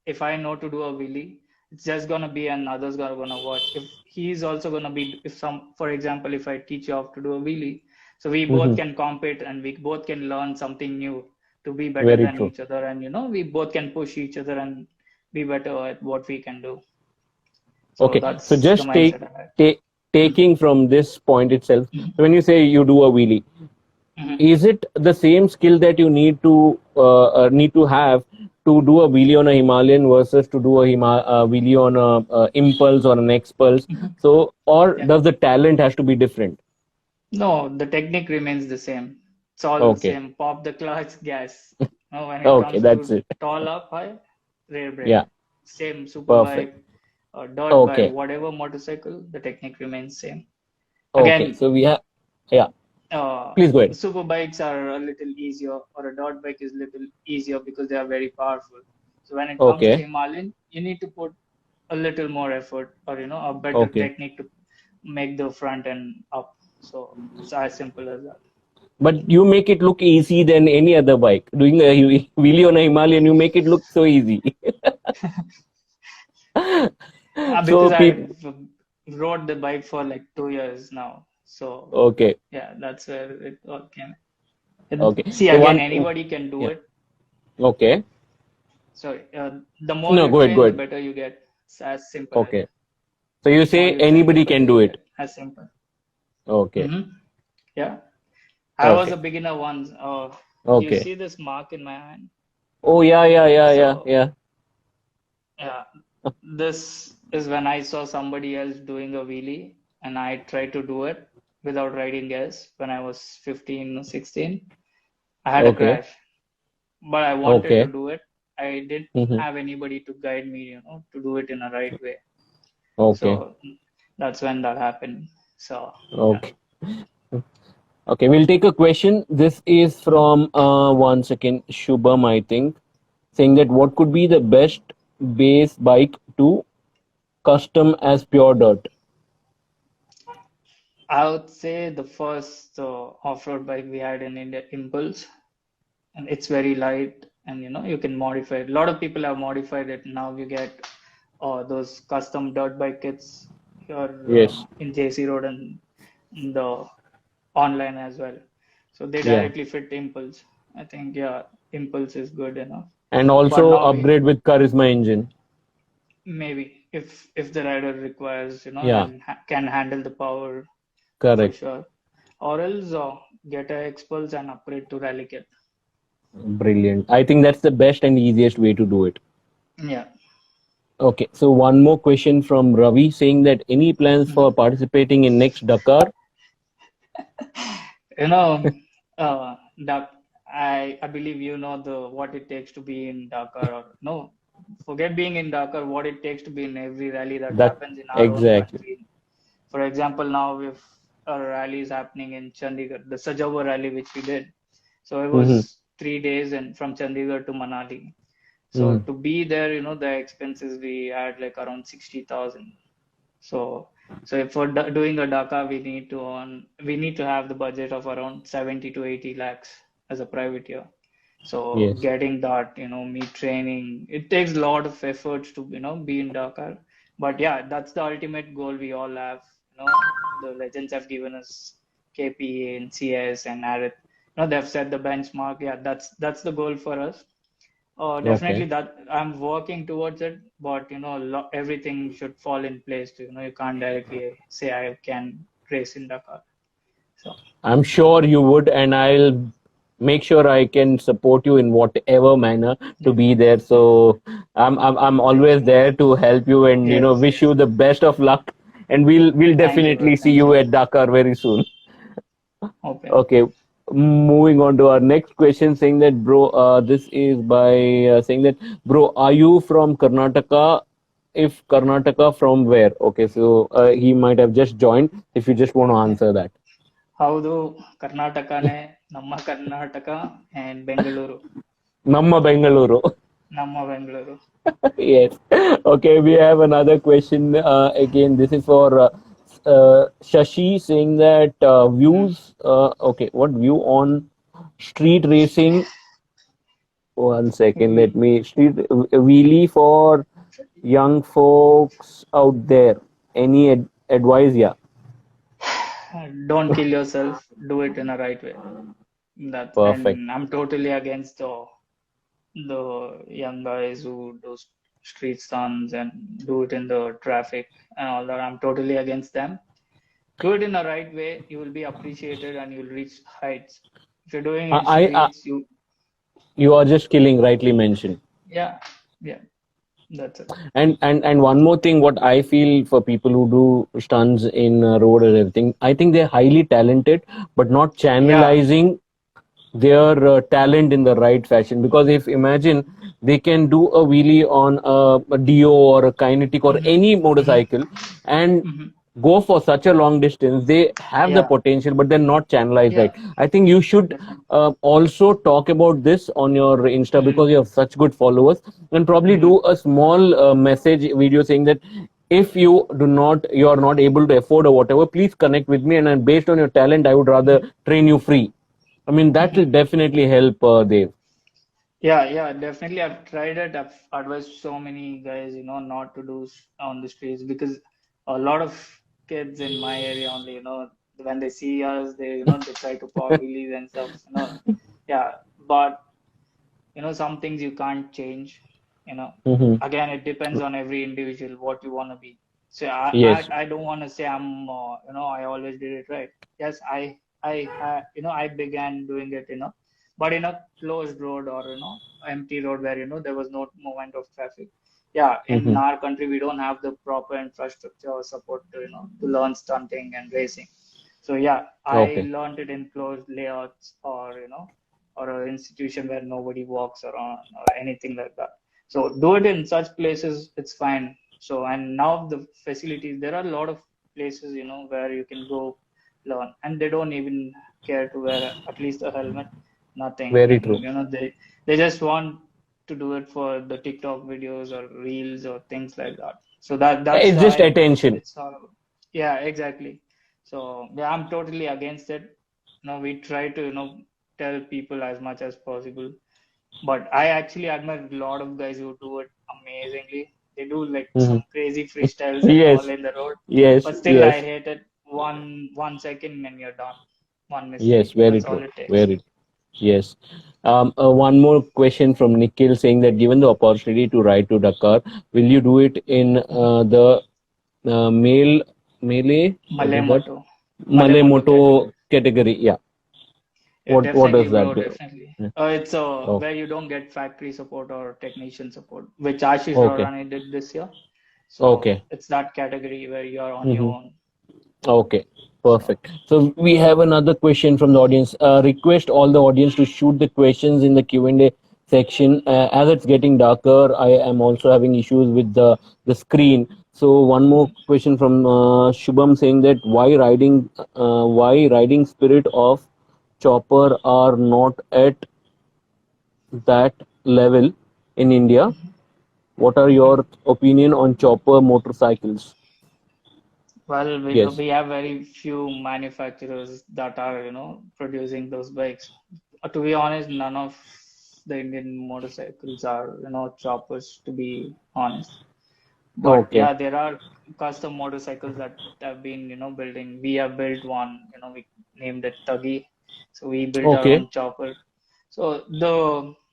if I know to do a wheelie, it's just gonna be and others are gonna watch. If he's also gonna be, if some, for example, if I teach you how to do a wheelie, so we both Hmm. can compete and we both can learn something new to be better Very than true. each other, and we both can push each other and be better at what we can do. So Okay. So that's the just mindset I had. taking from this point itself, Mhm. when you say you do a wheelie, Mhm. is it the same skill that you need to have to do a wheelie on a Himalayan versus to do a wheelie on a, impulse or an expulse? Mhm. So, or Yeah. does the talent has to be different? No, the technique remains the same. It's all the Okay, same. Pop the clutch, gas. No, when it okay, comes that's to it. tall up, high, rear brake. Yeah, Same super perfect. bike or dirt bike, Okay, whatever motorcycle, the technique remains same. okay. Again, So we have, yeah. Please go ahead. super bikes are a little easier, or a dirt bike is little easier because they are very powerful. So when it comes to Okay, Himalayan, you need to put a little more effort, or a better Okay. technique to make the front end up. So it's as simple as that. But you make it look easy than any other bike. Doing a wheelie on a Himalayan, you make it look so easy. Because So I people, rode the bike for like 2 years now. So okay, yeah, that's where it all came. okay. See, So again, one, anybody can do yeah, it. okay. Sorry, the more No, you go ahead, go train, the ahead. better you get. It's as simple as Okay. that. So you More say you train, the anybody can better do you it. get. As simple. Okay, Yeah, I was okay, a beginner once. You okay. see this mark in my hand? Oh yeah, yeah, yeah, yeah, So yeah. yeah, this is when I saw somebody else doing a wheelie, and I tried to do it without riding gas when I was 15 or 16. I had a Okay, crash, but I wanted to okay. do it. I didn't Mm-hmm. have anybody to guide me, to do it in a right way. Okay, So that's when that happened. So yeah. okay. Okay, we'll take a question. This is from one second, Shubham, I think, saying that what could be the best base bike to custom as pure dirt? I would say the first off-road bike we had in India, Impulse, and it's very light, and you can modify it. A lot of people have modified it. Now you get those custom dirt bike kits here Yes. in JC Road and in the online as well. So they Yeah. directly fit Impulse. I think yeah, Impulse is good enough. And But also now upgrade with Charisma engine. maybe if the rider requires, Yeah, and can handle the power for correct. sure, or else get a Expulse and upgrade to Rally Kit. Brilliant. I think that's the best and easiest way to do it. Yeah. Okay, so one more question from Ravi saying that any plans for Mhm. participating in next Dakar? You know, Dak I believe you know the what it takes to be in Dakar, or no, forget being in Dakar, what it takes to be in every rally that That happens in our own exactly. country. For example, now if a rally is happening in Chandigarh, the Sajawa rally which we did. So it Mm-hmm. was 3 days and from Chandigarh to Manali. So Mm-hmm. to be there, the expenses we had like around 60,000. So, so if for doing a Dhaka, we need to have the budget of around 70 to 80 lakhs as a private year. So Yes. getting that, me training, it takes a lot of efforts to, be in Dakar. But yeah, that's the ultimate goal we all have. The legends have given us KPA and CS and ARIT. They've set the benchmark. Yeah, that's the goal for us. Definitely Okay. that I'm working towards it, but everything should fall in place. You can't directly say I can race in Dakar. So I'm sure you would, and I'll make sure I can support you in whatever manner to yeah, be there. So I'm always there to help you, and yes, wish you the best of luck. And we'll thank you, bro. definitely see Thank you you. at Dakar very soon. Okay. Okay, moving on to our next question, saying that bro, this is by saying that bro, are you from Karnataka? If Karnataka, from where? Okay, so he might have just joined. If you just want to Yeah. answer that. ಹೌದು ಕರ್ನಾಟಕನೇ ನಮ್ಮ Karnataka and Bengaluru Namma Bengaluru. ನಮ್ಮ Bengaluru. Yes. Okay, we have another question. Again, this is for Shashi saying that Hmm. views. Okay, what view on street racing? One second, let We me. Street wheelie for young folks out there. Any advice? Yeah, don't kill yourself. Do it in a right way. That perfect. and I'm totally against the young guys who do street stunts and do it in the traffic and all that. I'm totally against them. Do it in the right way. You will be appreciated and you'll reach heights. If you're doing in I streets, you you are just killing, rightly mentioned. yeah, yeah, that's it. And one more thing, what I feel for people who do stunts in road and everything, I think they're highly talented, but not Yeah. channelizing their talent in the right fashion. Because if imagine they can do a wheelie on a Dio or a Kinetic or Mm-hmm. any Mm-hmm. motorcycle, and Mm-hmm. go for such a long distance, they have the Yeah, potential, but they're not channelized yeah, right. I think you should definitely. also talk about this on your Insta, Mm-hmm. because you have such good followers, and probably Mm-hmm. do a small message video saying that if you are not able to afford or whatever, please connect with me, and then based on your talent, I would rather train you free. I mean, that will Mm-hmm. definitely help, Dev. Yeah, yeah, definitely. I've tried it. I've advised so many guys, not to do on the streets, because a lot of kids in my area only, when they see us, they try to pop wheelies and stuff. Yeah, but some things you can't change. you know Hmm. Again, it depends on every individual what you want to be. So i i, Yes. I don't want to say I'm I always did it right. Yes, I began doing it, but in a closed road, or empty road, where there was no movement of traffic. Yeah, in Hmm. our country we don't have the proper infrastructure or support to learn stunting and racing. So yeah, I Okay. learned it in closed layouts, or an institution where nobody walks around or anything like that. So do it in such places, it's fine. So, and now the facilities, there are a lot of places, where you can go learn, and they don't even care to wear at least a helmet, nothing. Very And true. they just want to do it for the TikTok videos or reels or things like that. So that's It's just why attention. it's all, yeah, exactly. So yeah, I'm totally against it. We try to tell people as much as possible, but I actually admire a lot of guys who do it amazingly. They do like Hmm. some crazy freestyles and all Yes. in the road, Yes. but still I Yes. hate it. One second and you're done. One Yes, mistake, very that's all true. it takes. Very yes. One more question from Nikhil, saying that given the opportunity to ride to Dakar, will you do it in the male melee? What Malay is that? Moto, Malay Malay Moto Moto category. category. Yeah. Yeah, What definitely, does that bro, do? definitely. Yeah. It's Oh, where you don't get factory support or technician support, which Ashish okay. Rorani did this year. So Okay. it's that category where you are on your Hmm. own. Okay, So perfect. So we have another question from the audience. Request all the audience to shoot the questions in the Q&A section. As it's getting darker, I am also having issues with the screen. So one more question from Shubham, saying that why riding spirit of chopper are not at that level in India. What are your opinion on chopper motorcycles? well, Yes. we have very few manufacturers that are, producing those bikes. To be honest, none of the Indian motorcycles are, choppers, to be honest. But Okay. yeah, there are custom motorcycles that have been, building. We have built one, we named it Tuggy. So we built our Okay. own chopper. So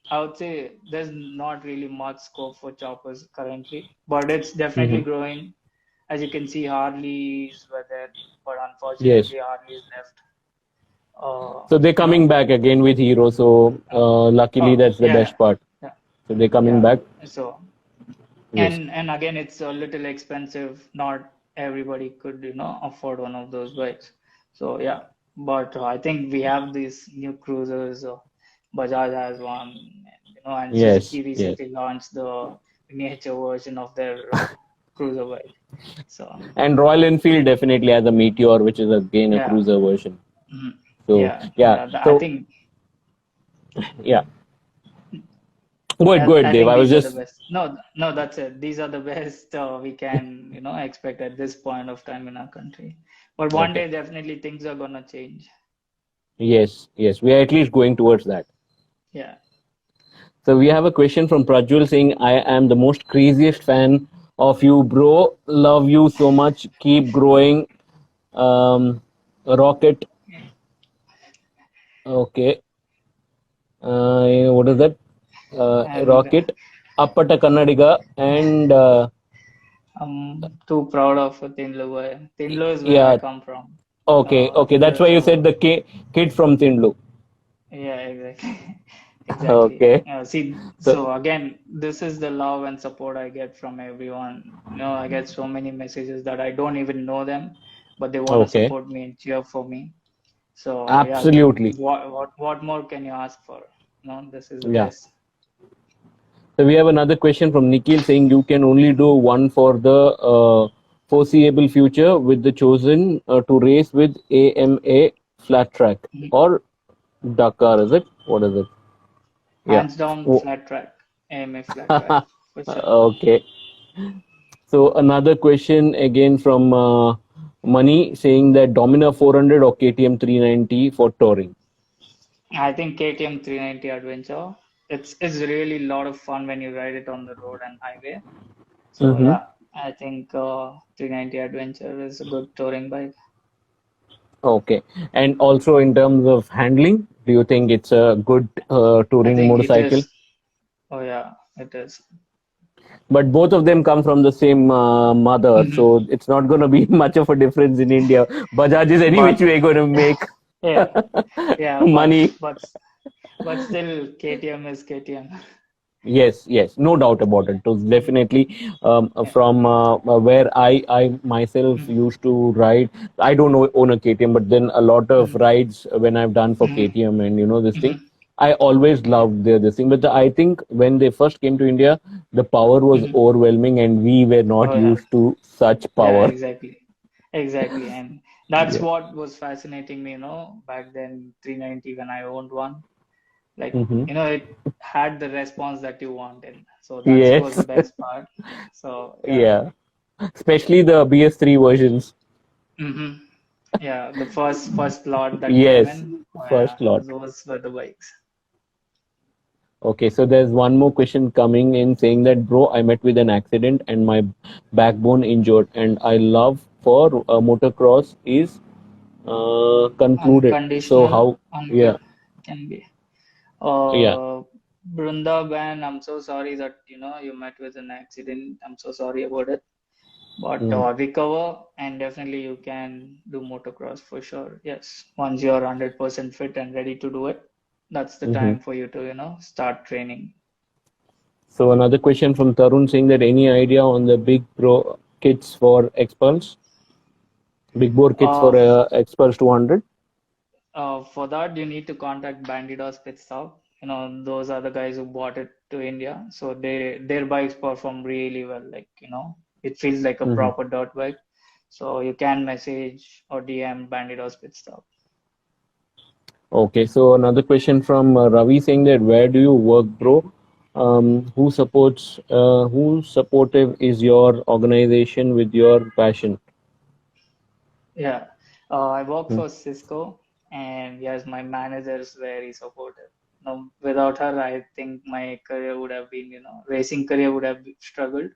I would say there's not really much scope for choppers currently, but it's definitely Hmm. growing. As you can see, Harleys were there, but Yes. unfortunately, Harleys left. So they're You know, coming back again with Hero. So uh, luckily, oh that's the yeah, best part. yeah, So they're coming yeah. back. So Yes. and again, it's a little expensive. Not everybody could, afford one of those bikes. So yeah, but I think we have these new cruisers. Bajaj has one, and Yes. Suzuki Yes. recently launched the miniature version of their cruiser bike. So And Royal Enfield definitely has a Meteor, which is again a yeah, cruiser version. mhm. So Yeah, yeah. yeah. I So think yeah. Go ahead. Go ahead, I Dave. think I was these are the just best. No, no, that's it. These are the best we can, expect at this point of time in our country. But one okay. day, definitely things are gonna change. Yes. Yes. We are at least going towards that. Yeah. So we have a question from Prajwal, saying, "I am the most craziest fan of you, bro. Love you so much. Keep growing. Rocket. Okay. What is that? And Rocket, Appata Kannadiga, and I'm too proud of Thindlu boy. Thindlu is where I yeah, come from. okay, okay. That's Thindlu, why you said so the kid from Thindlu. yeah, exactly. Exactly. Okay, See, so so again, this is the love and support I get from everyone. I get so many messages that I don't even know them, but they want to okay, support me and cheer for me. So yeah, absolutely, what more can you ask for? This is the yeah. best. So we have another question from Nikhil, saying you can only do one for the foreseeable future with the chosen to race with AMA flat track Mhm. or Dakar? Is it? What is it? Yeah. Hands down, Oh, flat track, AMA flat track for sure. okay. So another question again from Money saying that Dominar 400 or KTM 390 for touring. I think KTM 390 Adventure. It's really a lot of fun when you ride it on the road and highway. So Mm-hmm. yeah, I think 390 Adventure is a good touring bike. Okay. And also in terms of handling, do you think it's a good I touring think it motorcycle? is. Oh yeah, it is. But both of them come from the same mother, Mhm. so it's not going to be much of a difference in India. Bajaj is any which But way going to make yeah, yeah, money. but still KTM is KTM. Yes, yes, no doubt about it. It was definitely Yeah. from where I myself Mhm. used to ride. I don't own a KTM, but then a lot of Mhm. rides when I've done for Mhm. KTM and this thing, Mhm. I always loved this thing. But I think when they first came to India, the power was Mhm. overwhelming, and we were not Oh yeah, used to such yeah, power. exactly, exactly, and that's Yeah. what was fascinating me, back then 390 when I owned one. Like, Hmm. it had the response that you wanted, so that was the Yes. best part. So yeah. Yeah. Especially the BS3 versions. Hmm. Yeah, the first lot that came Yes. in. Oh yeah, First lot. those were the bikes. Okay, so there's one more question coming in saying that, bro, I met with an accident and my backbone injured, and I love for motocross is concluded. So Unconditional, how? Yeah, can be. yeah. Brindaban, I'm so sorry that you met with an accident. I'm so sorry about it. But Mm-hmm. recover, and definitely you can do motocross for sure. Yes, once you're 100% fit and ready to do it, that's the Mm-hmm. time for you to start training. So another question from Tarun saying that any idea on the big pro kits for Expulse, big bore kits Uh, for Expulse 200? for that you need to contact Bandidos Pit Stop. Those are the guys who bought it to India, so their bikes perform really well. Like, it feels like a Mm-hmm. proper dirt bike. So you can message or DM Bandidos Pit Stop. Okay, so another question from Ravi saying that where do you work, bro? Who supportive is your organization with your passion? Yeah, I work Hmm. for Cisco, and yes, my manager is very supportive. Without her, I think my career would have been, racing career would have struggled.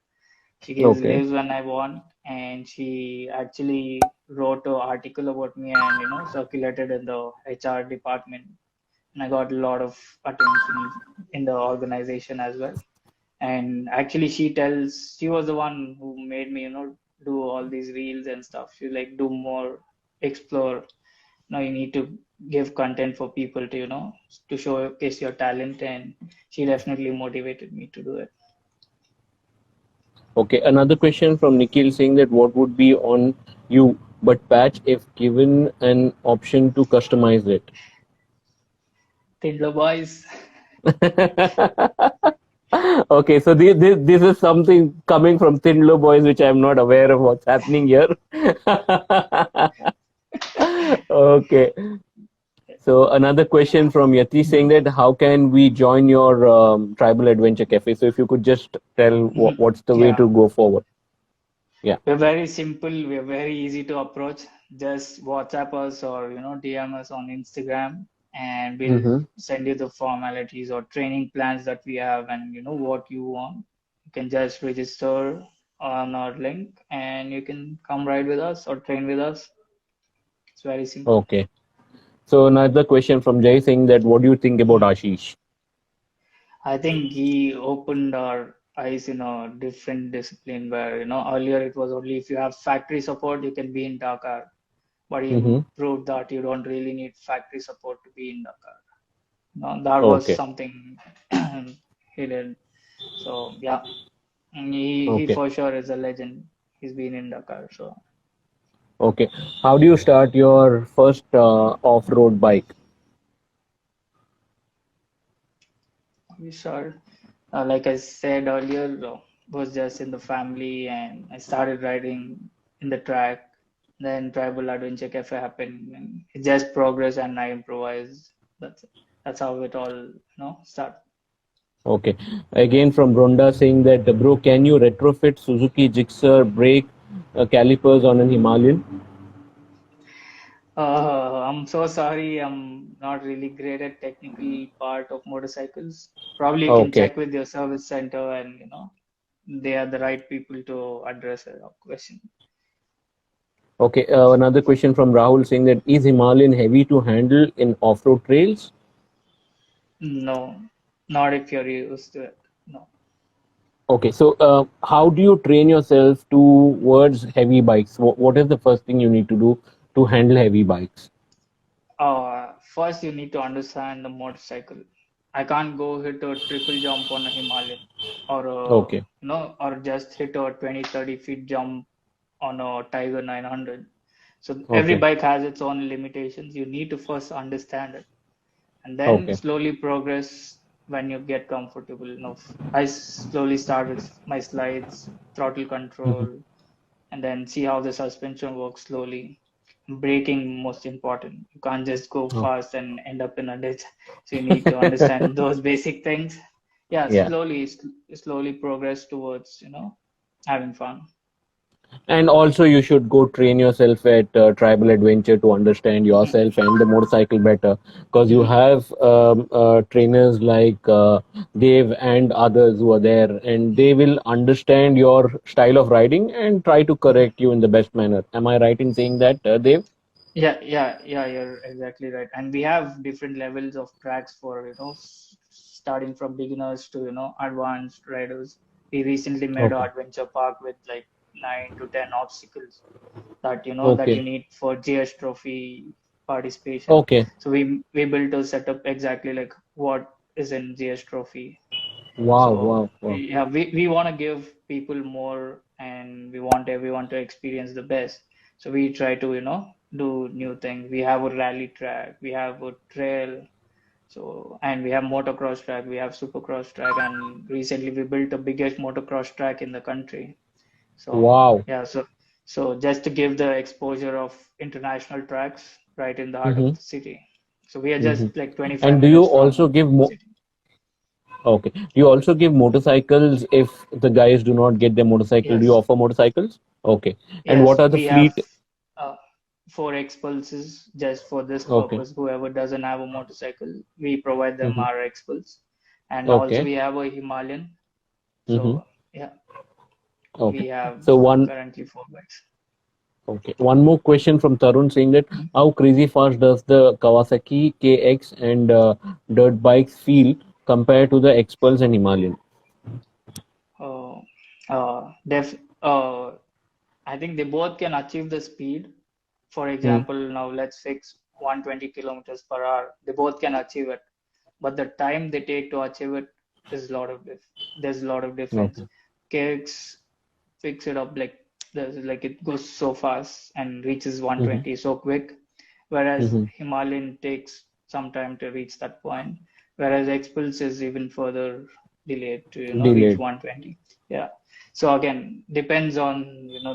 She gives Okay. leaves when I want, and she actually wrote an article about me and circulated in the HR department, and I got a lot of attention in the organization as well. And actually, she was the one who made me, do all these reels and stuff. She like do more, explore. You need to give content for people to, to showcase your talent, and she definitely motivated me to do it. Okay. Another question from Nikhil saying that what would be on you but patch if given an option to customize it? Thindlu boys. Okay, so this is something coming from Thindlu boys, which I'm not aware of what's happening here. Okay. So another question from Yati saying that how can we join your tribal adventure cafe? So if you could just tell what's the way Yeah. to go forward. Yeah. We're very simple. We're very easy to approach. Just WhatsApp us or DM us on Instagram, and we'll Mm-hmm. send you the formalities or training plans that we have, and what you want. You can just register on our link, and you can come ride with us or train with us. It's very simple. Okay. So another question from Jay saying that what do you think about Mhm. Ashish? I think he opened our eyes in a different discipline where earlier it was only if you have factory support you can be in Dakar. But he Mm-hmm. proved that you don't really need factory support to be in Dakar. That was Okay. something he did. So yeah, he Okay. for sure is a legend. He's been in Dakar. So Okay. How do you start your first off-road bike? we saw, like I said earlier, was just in the family, and I started riding. in the track. Then tribal adventure cafe happened, and it just progress and I improvise. That's how it all start. Okay. Again from Ronda saying that, bro, can you retrofit Suzuki Gixxer brake calipers on an Himalayan? I'm so sorry. I'm not really great at technical part of motorcycles. Probably you can Okay. check with your service center, and they are the right people to address a question. Okay. Another question from Rahul saying that, is Himalayan heavy to handle in off-road trails? No, not if you're used to it. No. Okay. So how do you train yourself towards heavy bikes? What is the first thing you need to do to handle heavy bikes? First you need to understand the motorcycle. I can't go hit a triple jump on a Himalayan, or Okay. or just hit a 20-30 feet jump on a Tiger 900. So every Okay. bike has its own limitations. You need to first understand it, and then Okay. slowly progress when you get comfortable enough. I slowly start with my slides, throttle Mhm. control, and then see how the suspension works slowly. Braking most important. You can't just go Oh, fast and end up in a ditch. So you need to understand those basic things. Yeah, yeah. slowly progress towards having fun. And also, you should go train yourself at Tribal Adventure to understand Mhm. yourself and the motorcycle better. Because you Mhm. have trainers like Dave and others who are there, and they will understand your style of riding and try to Mhm. correct you in the best manner. Am I right in saying that, Dave? Yeah, you're exactly right. And we have different levels of tracks for, starting from beginners to, advanced riders. We recently made an Okay. adventure park with like 9 to 10 obstacles that that Okay. you need for GS trophy participation. Okay. So we built a setup exactly like what is in GS trophy. Wow. So Wow. Wow. yeah, we want to give people more, and we want everyone to experience the best. So we try to do new things. We have a rally track, we have a trail, so and we have motocross track, we have supercross track, and recently we built the biggest motocross track in the country. So Wow. yeah, so just to give the exposure of international tracks right in the heart of Mm-hmm. the city. So we are Mm-hmm. just like 25 And do you minutes also from give city. Okay. Do you also give motorcycles if the guys do not get their motorcycle? Do you Yes, offer motorcycles? Okay. And what yes, are the we have fleet? uh, 4 expulses just for this Okay. purpose. Whoever doesn't have a motorcycle, we provide them Mm-hmm. our expulse, and also Okay. we have a Himalayan. Mm-hmm. So yeah, Okay. we have So one currently 4 bikes. okay. One more question from Tarun saying that, Mhm. how crazy fast does the Kawasaki KX and dirt bikes feel compared to the Xpulse and Himalayan? Uh, def I think they both can achieve the speed. For Hmm. example, now let's fix 120 kilometers per hour. They both can achieve it, but the time they take to achieve it is a lot of there's a lot of difference. Okay. KX fix it up like there's like it goes so fast and reaches Mm-hmm. 120 so quick, whereas Mm-hmm. Himalayan takes some time to reach that point, whereas Expulse is even further delayed to reach Delayed. 120. Yeah. So again, depends on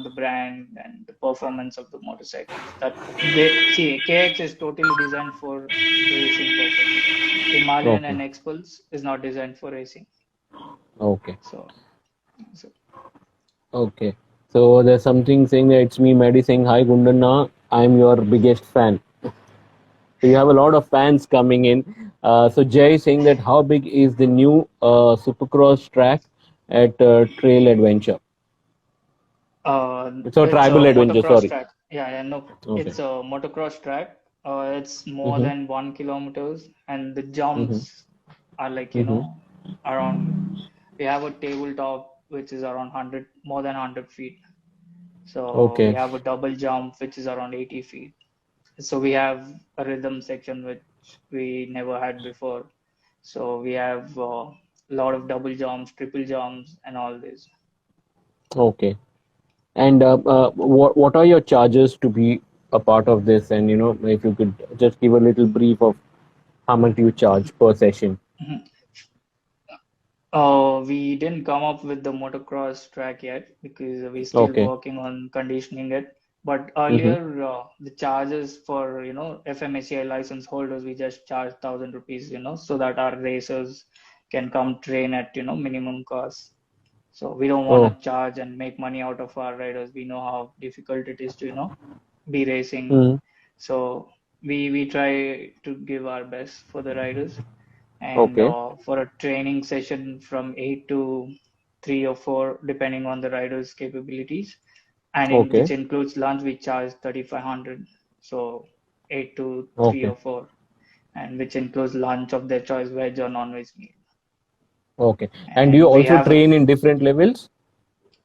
the brand and the performance of the motorcycles. That they see KX is totally designed for racing purpose. Himalayan Okay. and Expulse is not designed for racing. Okay. So, so Okay. So there's something saying that it's me, Maddie, saying, hi, Gundana. I'm your biggest fan. So you have a lot of fans coming in. So Jay saying that, how big is the new Supercross track at Trail Adventure? So it's a Tribal Adventure, motocross sorry. track. Yeah, no, Okay. it's a motocross track. It's more Mm-hmm. than 1 kilometers, and the Mm-hmm. jumps are like Mm-hmm. around. We have a tabletop which is around 100, more than 100 feet. So we Okay. have a double jump which is around 80 feet. So we have a rhythm section which we never had before. So we have a lot of double jumps, triple jumps, and all this. Okay. And what are your charges to be a part of this? And if you could just give a little brief of how much you charge per session. Mhm. We didn't come up with the motocross track yet because we're still Okay. working on conditioning it. But Mm-hmm. earlier, the charges for, FMSCI license holders, we just charge 1,000 rupees, so that our racers can come train at, minimum cost. So we don't want Oh. to charge and make money out of our riders. We know how difficult it is to, be racing. Mm-hmm. So we try to give our best for the riders. And Okay. for a training session from 8 to 3 or 4, depending on the rider's capabilities, and in Okay. which includes lunch, we charge 3,500. So 8 to 3 Okay. or 4, and which includes lunch of their choice, veg or non-veg meal. Okay. And do you And we also have train in different levels?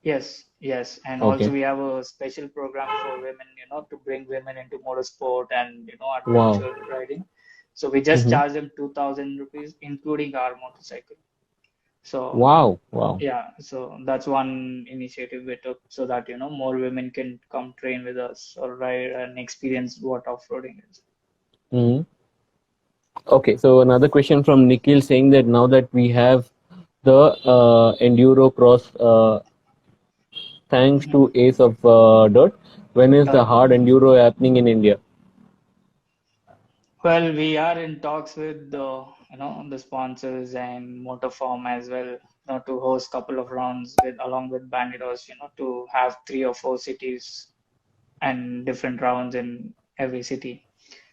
yes, and also Okay. we have a special program for women, to bring women into motorsport and Wow. adventure riding. So we just Mm-hmm. charge them 2,000 rupees, including our motorcycle. So Wow. Wow. yeah, so that's one initiative we took so that more women can come train with us or ride and experience what off-roading is. Mm-hmm. Okay. So another question from Nikhil saying that now that we have the enduro cross, thanks Mhm. to Ace of Dirt, when is the Correct. hard enduro happening in India? Well, we are in talks with the sponsors and Motorform as well, to host couple of rounds with along with Bandidos, to have 3 or 4 cities and different rounds in every city.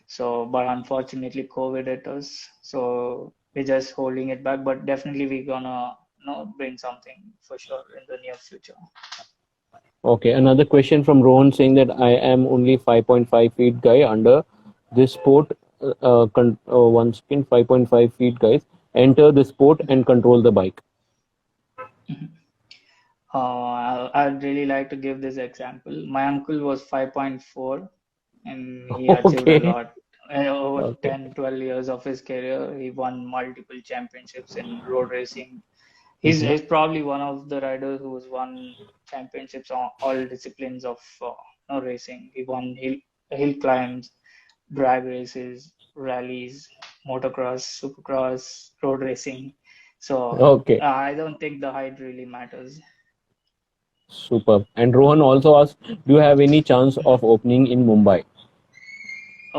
So, but unfortunately, COVID hit us, so we're just holding it back. But definitely, we're gonna, bring something for sure in the near future. Okay, another question from Rohan saying that I am only 5.5 feet guy under this sport. Once again, 5.5 feet guys enter the sport and control the bike. Mhm. I'd really like to give this example. My uncle was 5.4 and he achieved a Okay, lot. Over okay. 10, 12 years of his career, he won multiple championships in road racing. He's, Hmm. he's probably one of the riders who's won championships on all disciplines of racing. He won hill climbs, drag races, rallies, motocross, supercross, road racing. So Okay, I don't think the height really matters. superb. And Rohan also asked, do you have any chance of opening in Mumbai?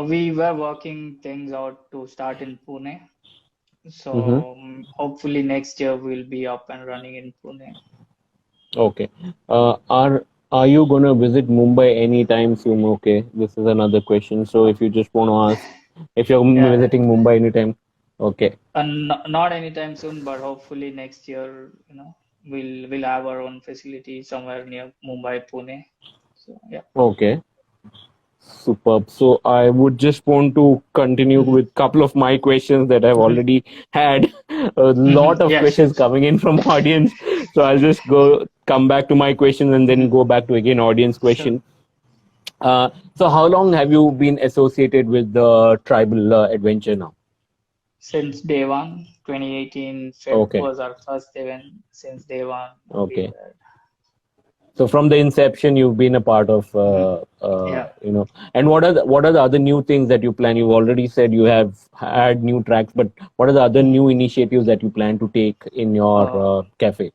We were working things out to start in Pune. Hmm. So hopefully next year we'll be up and running in Pune. Okay. Are you gonna visit Mumbai anytime soon? Okay, this is another question. So if you just want to ask if you're Yeah, visiting Mumbai anytime, okay. and not anytime soon, but hopefully next year, we'll have our own facility somewhere near Mumbai, Pune. So yeah. Okay, superb. So I would just want to continue Mhm. with couple of my questions that I've Mhm. already had a lot of Yeah, sure, questions sure. coming in from audience. So I'll just go come back to my questions and then Mhm. go back to again audience Sure. question. So how long have you been associated with the tribal adventure now? Since day one, 2018, Feb Okay, was our first event. Since day one, we okay. were. So from the inception, you've been a part of, Mhm. Yeah. And what are the other new things that you plan? You've already said you have had new tracks, but what are the other Mhm. new initiatives that you plan to take in your Uh, cafe?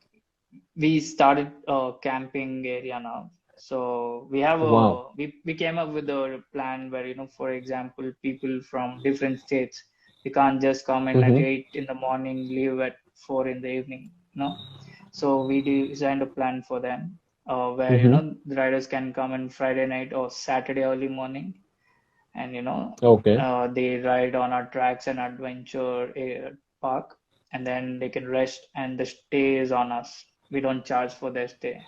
we started a camping area now. So Wow. we came up with a plan where, for example, people from different states, we can't just come in at Mm-hmm. 8 in the morning, leave at 4 in the evening. So we designed a plan for them, where, Mm-hmm. the riders can come in Friday night or Saturday early morning, and Okay. they ride on our tracks and adventure park, and then they can rest, and the stay is on us. We don't charge for their stay.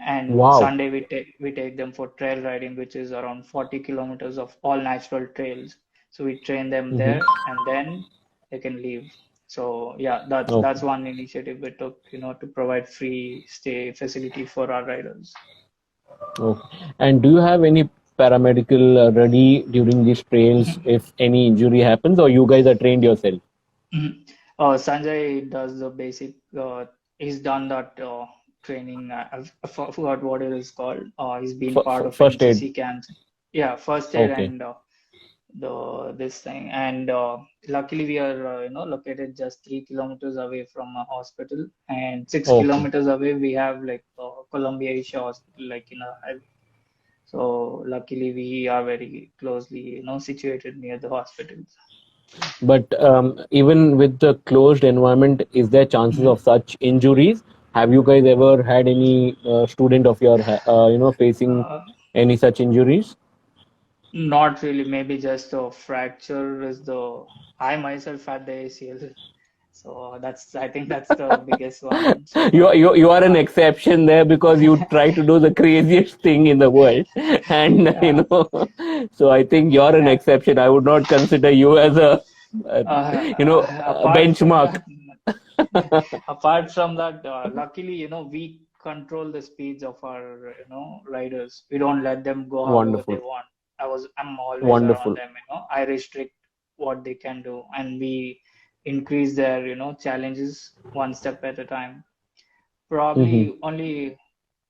And Wow. Sunday we take them for trail riding, which is around 40 kilometers of all natural trails. So we train them Mm-hmm. there, and then they can leave. So yeah, that's Okay. one initiative we took, to provide free stay facility for our riders. Okay. And do you have any paramedical ready during these trails if any injury happens, or you guys are trained yourself? Mhm. Sanjay does the basic. He's done that training. I forgot what it is called. He's been part of First aid. NCC camps. Yeah, first aid Okay. and this thing. And luckily we are located just 3 kilometers away from a hospital, and six Okay. kilometers away we have like Columbia Asia Hospital, like in a highway. So luckily we are very closely situated near the hospitals. But even with the closed environment, is there chances Mhm. of such injuries? Have you guys ever had any student of your, facing uh, any such injuries? Not really, maybe just a fracture is the I myself had the ACL. So that's, I think that's the biggest one so you, far. you you are an Uh, exception there because you try to do the craziest thing in the world, and yeah, so I think you're an yeah. exception. I would not consider you as a a Apart from benchmark. that, apart from that, luckily, we control the speeds of our, riders. We don't let them go however they Wonderful, want. I'm always around wonderful. them, I restrict what they can do, and we increase their, challenges one step at a time. Hmm. Probably only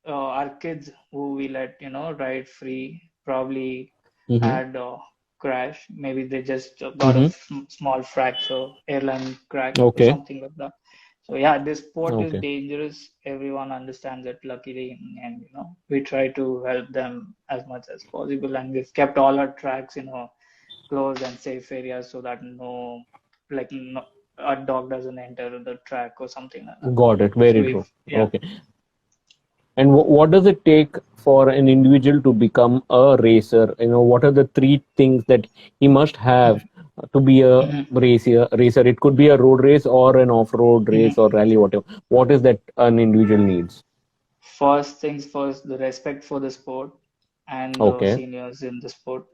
our kids who we let ride free probably Hmm. had a crash. Maybe they just got a Hmm. small fracture, airline crack or Okay, something like that. So yeah, this sport is okay. dangerous. Everyone understands it, luckily, and we try to help them as much as possible, and we've kept all our tracks closed and safe areas so that no, a dog doesn't enter the track or something like that. Got it. So Very true. we've yeah. Okay. And what does it take for an individual to become a racer? What are the three things that he must have to be a Mhm. racer? It could be a road race or an off-road race or Mhm. rally, whatever. What is that an individual needs? First things first, the respect for the sport and the Okay. seniors in the sport.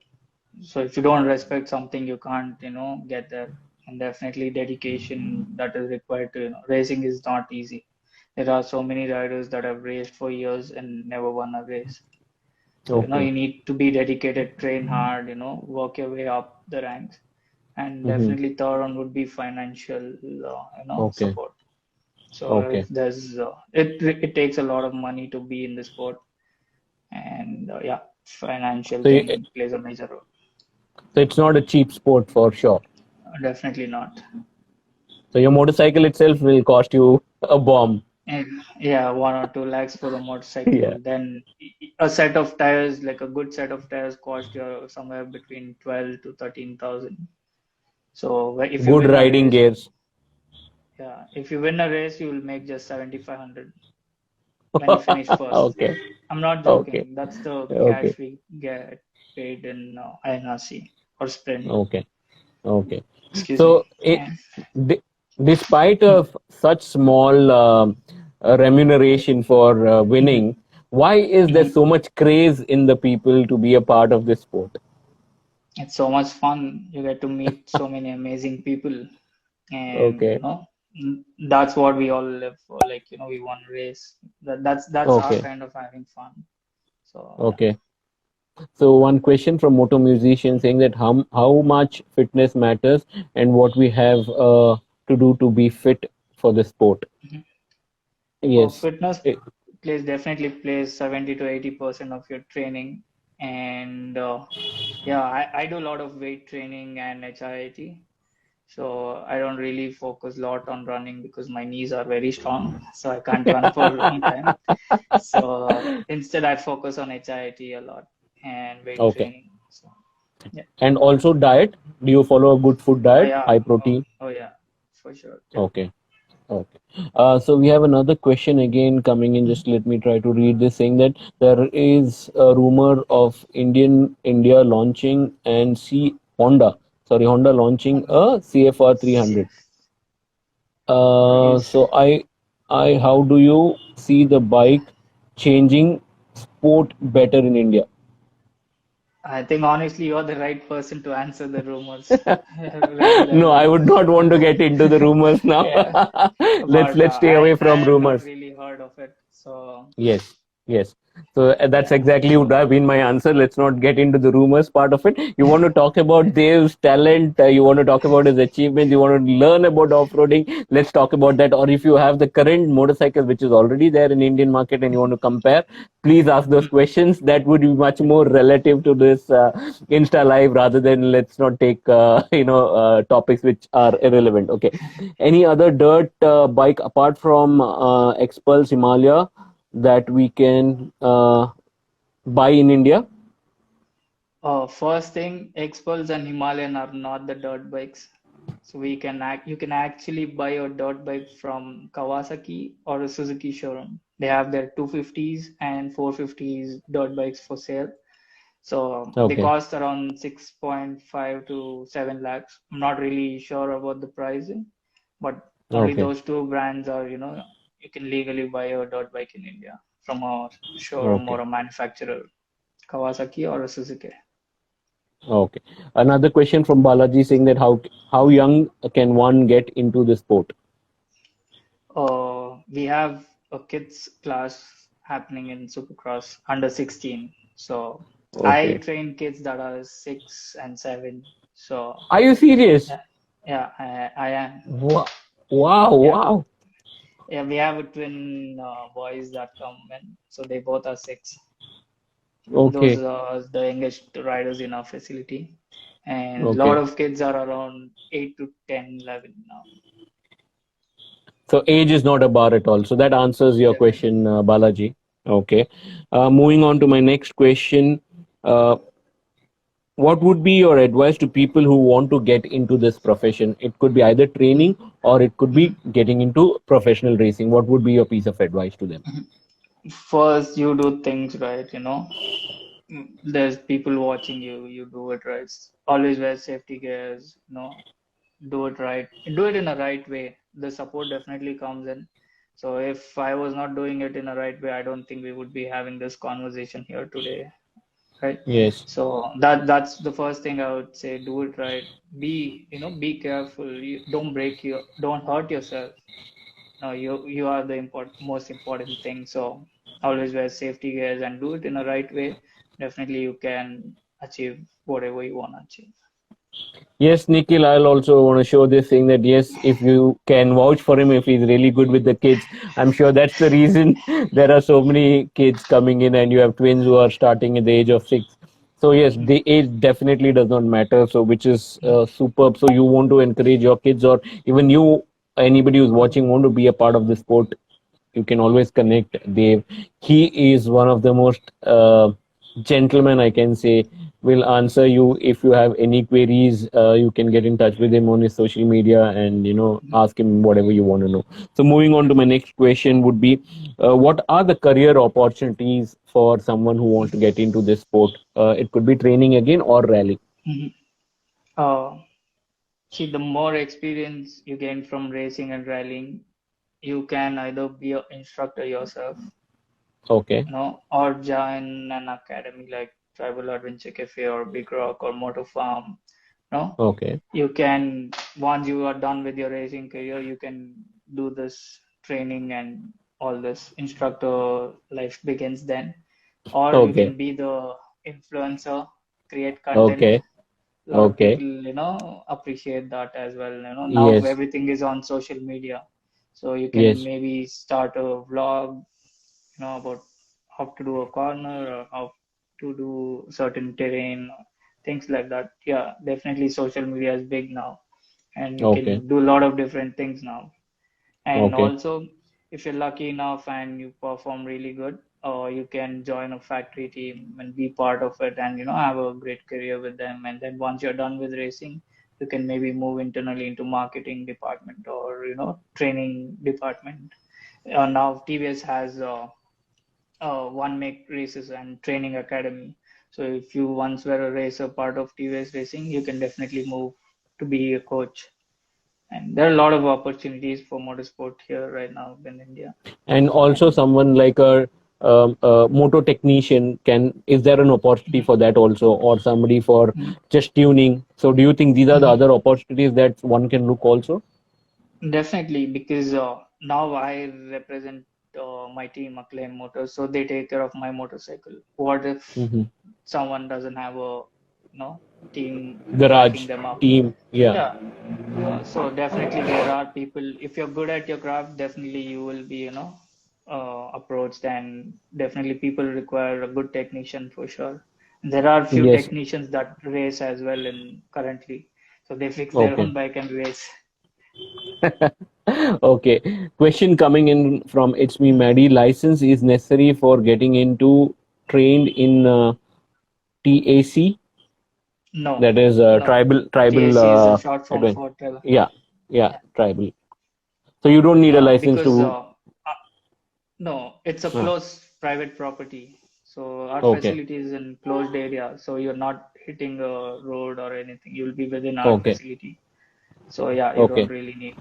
So if you don't respect something, you can't, get there. And definitely dedication that is required to, racing is not easy. There are so many riders that have raced for years and never won a race. So, Okay. you need to be dedicated, train hard, work your way up the ranks. And Mm-hmm. definitely third one would be financial, Okay. support. So Okay. if there's, it takes a lot of money to be in the sport, and yeah, financial So, thing plays a major role. so it's not a cheap sport for sure. Definitely not. So your motorcycle itself will cost you a bomb. And yeah, 1 or 2 lakhs for the Yeah. motorcycle. Then a set of tires, like a good set of tires, cost you somewhere between 12 to 13,000. So if you Good win a riding race, gears. yeah, if you win a race, you will make just 7,500 when you finish first. Okay. I'm not Okay. joking. That's the Okay. cash we get paid in INRC or sprint. Okay. Okay. Excuse me. So, di- despite of such small remuneration for Mhm. winning, why is there Mhm. so much craze in the people to be a part of this sport? It's so much fun. You get to meet so many amazing people, and Okay. that's what we all live for. Like we want to race. That's our Okay. kind of having fun. So yeah. Okay. So one question from Moto Musician saying that how much fitness matters and what we have to do to be fit for the sport. Mhm. Yes. Fitness Eh, definitely plays 70 to 80% of your training, and yeah, I do a lot of weight training and HIIT. So I don't really focus a lot on running because my knees are very strong, so I can't run for a long time. So instead, I focus on HIIT a lot and weight okay. training. So yeah, And also diet. Do you follow a good food diet? yeah, High protein. oh yeah, for sure. Yeah. Okay. Okay. So we have another question again coming in. Just let me try to read this, saying that there is a rumor of India launching and Honda launching a CFR 300. Yes. Yes. So how do you see the bike changing sport better in India? I think honestly, you're the right person to answer the rumors rather than No, I me. would not want to get into the rumors now. Yeah, let's but let's stay I away I from have not rumors. really heard of it. So Yes, yes. So that's Yeah. exactly would have been my answer. Let's not get into the rumors part of it. You want to talk about Dev's talent, you want to talk about his achievements, you want to learn about off-roading. Let's talk about that. Or if you have the current motorcycle which is already there in Indian market and you want to compare, please ask those questions. That would be much more relative to this Insta live rather than let's not take topics which are irrelevant. Okay. Any other dirt bike apart from Expulse Himalaya that we can buy in India? First thing, Expulse and Himalayan are not the dirt bikes. So you can actually buy a dirt bike from Kawasaki or a Suzuki showroom. They have their 250s and 450s dirt bikes for sale. So they Okay, cost around 6.5 to 7 lakhs. I'm not really sure about the pricing, but only okay, those two brands are, you can legally buy a dirt bike in India from a showroom or okay, a manufacturer, Kawasaki or a Suzuki. okay. Another question from Balaji saying that how young can one get into the sport? We have a kids class happening in Supercross under 16. So I Okay. train kids that are 6 and 7. So Are you serious? yeah, yeah, I am. Wow, wow, Yeah, wow. yeah. We have a twin boys that come in, so they both are 6. Those Okay, are the youngest riders in our facility, and a lot okay. of kids are around 8 to 10, 11 now. So age is not a bar at all. So that answers your Definitely. question, Balaji. Okay. Moving on to my next question. Uh, what would be your advice to people who want to get into this profession? It could be either training or it could be getting into professional racing. What would be your piece of advice to them? First, you do things right. There's people watching you, you do it right. Always wear safety gears. Do it right. Do it in a right way. The support definitely comes in. So if I was not doing it in a right way, I don't think we would be having this conversation here today, right? Yes, So that's the first thing I would say. Do it right. Be careful. Don't hurt yourself. No, you are the most important thing. So always wear safety gears and do it in a right way. Definitely you can achieve whatever you want to achieve. yes, Nikhil, I'll also want to show this thing that yes, if you can vouch for him, if he's really good with the kids, I'm sure that's the reason there are so many kids coming in and you have twins who are starting at the age of 6. So yes, the age definitely does not matter. So which is superb. So you want to encourage your kids or even you, anybody who's watching, want to be a part of the sport, you can always connect Dev. He is one of the most gentlemen, I can say, will answer you if you have any queries. You can get in touch with him on his social media and ask him whatever you want to know. So moving on to my next question would be, what are the career opportunities for someone who wants to get into this sport? It could be training again or rally. Mhm. Uh, See, the more experience you gain from racing and rallying, you can either be an instructor yourself, Okay, or join an academy like Tribal Adventure Cafe or Big Rock or Motor Farm. No, okay, you can once you are done with your racing career, you can do this training and all this instructor life begins then, or you okay, can be the influencer, create content. okay, A lot of okay. people appreciate that as well. Now Yes, everything is on social media, so you can yes. maybe start a vlog about how to do a corner or how to do certain terrain, things like that. Yeah, definitely social media is big now, and you Okay, can do a lot of different things now. And okay. also, if you're lucky enough and you perform really good, or you can join a factory team and be part of it and have a great career with them. And then once you're done with racing, you can maybe move internally into marketing department or training department. Now TVS has one make races and training academy. So if you once were a racer part of TVS racing, you can definitely move to be a coach. And there are a lot of opportunities for motorsport here right now in India. And also And someone like a motor technician, can is there an opportunity for that also, or somebody for Mhm. just tuning? So do you think these are the Mhm. other opportunities that one can look also? Definitely, because now I represent my team, Acclaim Motors, so they take care of my motorcycle. What if Hmm. someone doesn't have a team backing Garage them up? team. Yeah. Yeah. So definitely there are people, if you're good at your craft, definitely you will be, approached, and definitely people require a good technician for sure. There are few Yes. technicians that race as well in currently. So they fix their Okay. own bike and race. Okay. Question coming in from It's Me Maddie. License is necessary for getting into trained in TAC. No, That is no. tribal. TAC is a short form Advent. for travel. Yeah. Yeah. Yeah. Tribal. So you don't need a license Because to. uh, no, it's a Uh, closed private property. So our okay. facility is in closed area. So you're not hitting a road or anything. You'll be within our Okay. facility. So yeah, you don't Okay. really need.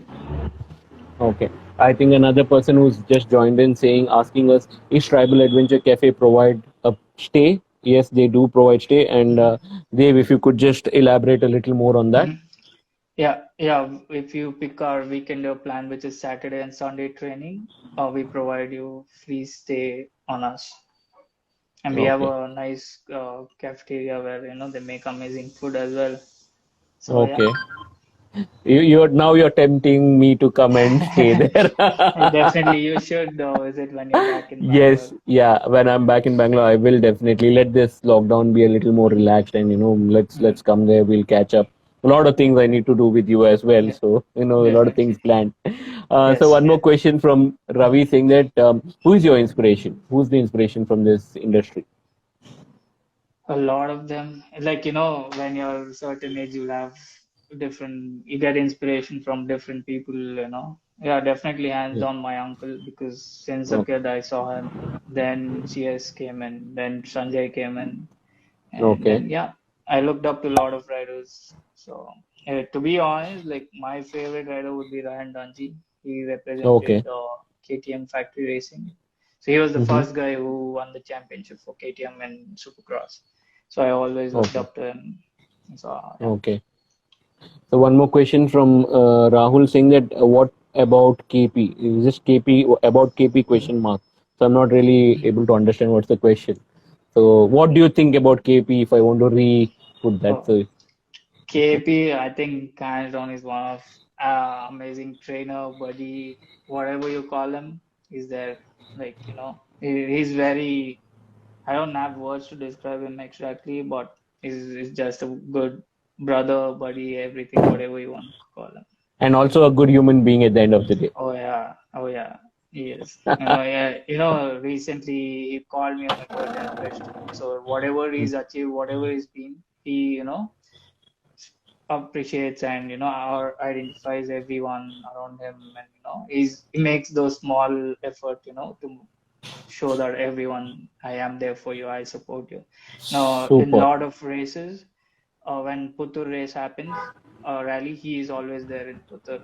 Okay. I think another person who's just joined in saying, asking us, is Tribal Adventure Cafe provide a stay? Yes, they do provide stay. And Mhm. Dave, if you could just elaborate a little more on that. Mhm. Yeah, yeah. If you pick our weekend plan, which is Saturday and Sunday training, we provide you free stay on us. And we have Okay. a nice cafeteria where they make amazing food as well. So yeah. Okay. You're tempting me to come and stay there. Definitely, you should visit when you're back in Yes, Bangalore. yeah. When I'm back in Bangalore, I will definitely let this lockdown be a little more relaxed, and let's Mhm. come there. We'll catch up. A lot of things I need to do with you as well, Yeah, so a lot of things definitely. planned. So Yes, one more question from Ravi saying that who is your inspiration? Who's the inspiration from this industry? a lot of them. Like, when you're certain age, you'll have you get inspiration from different people. Yeah, definitely hands Yeah. on my uncle, because since a Okay. kid I saw him. Then CS came in, then Sanjay came in. And Okay. then, yeah, I looked up to a lot of riders. So, to be honest, like my favorite rider would be Ryan Dungey. He represented Okay. KTM Factory Racing. So he was the Mm-hmm. first guy who won the championship for KTM and Supercross. So I always looked Okay. up to him. So yeah. Okay. So one more question from Rahul saying that what about KP? Is this KP about KP Mhm. question mark? So I'm not really Mhm. able to understand what's the question. So what do you think about KP if I want to re-put that? Oh, So KP, I think hands down is one of amazing trainer, buddy, whatever you call him, is there. Like, he's very, I don't have words to describe him exactly, but he's just a good brother, buddy, everything, whatever you want to call him. and also a good human being at the end of the day. Oh yeah, oh yeah, he is. Yeah, recently he called me on my birthday and wished. So whatever he's achieved, whatever he's been, he, appreciates and or identifies everyone around him, and he makes those small effort, to show that everyone, I am there for you, I support you. Now, in Super. lot of races, when Puttur race happens, rally, he is always there in Puttur.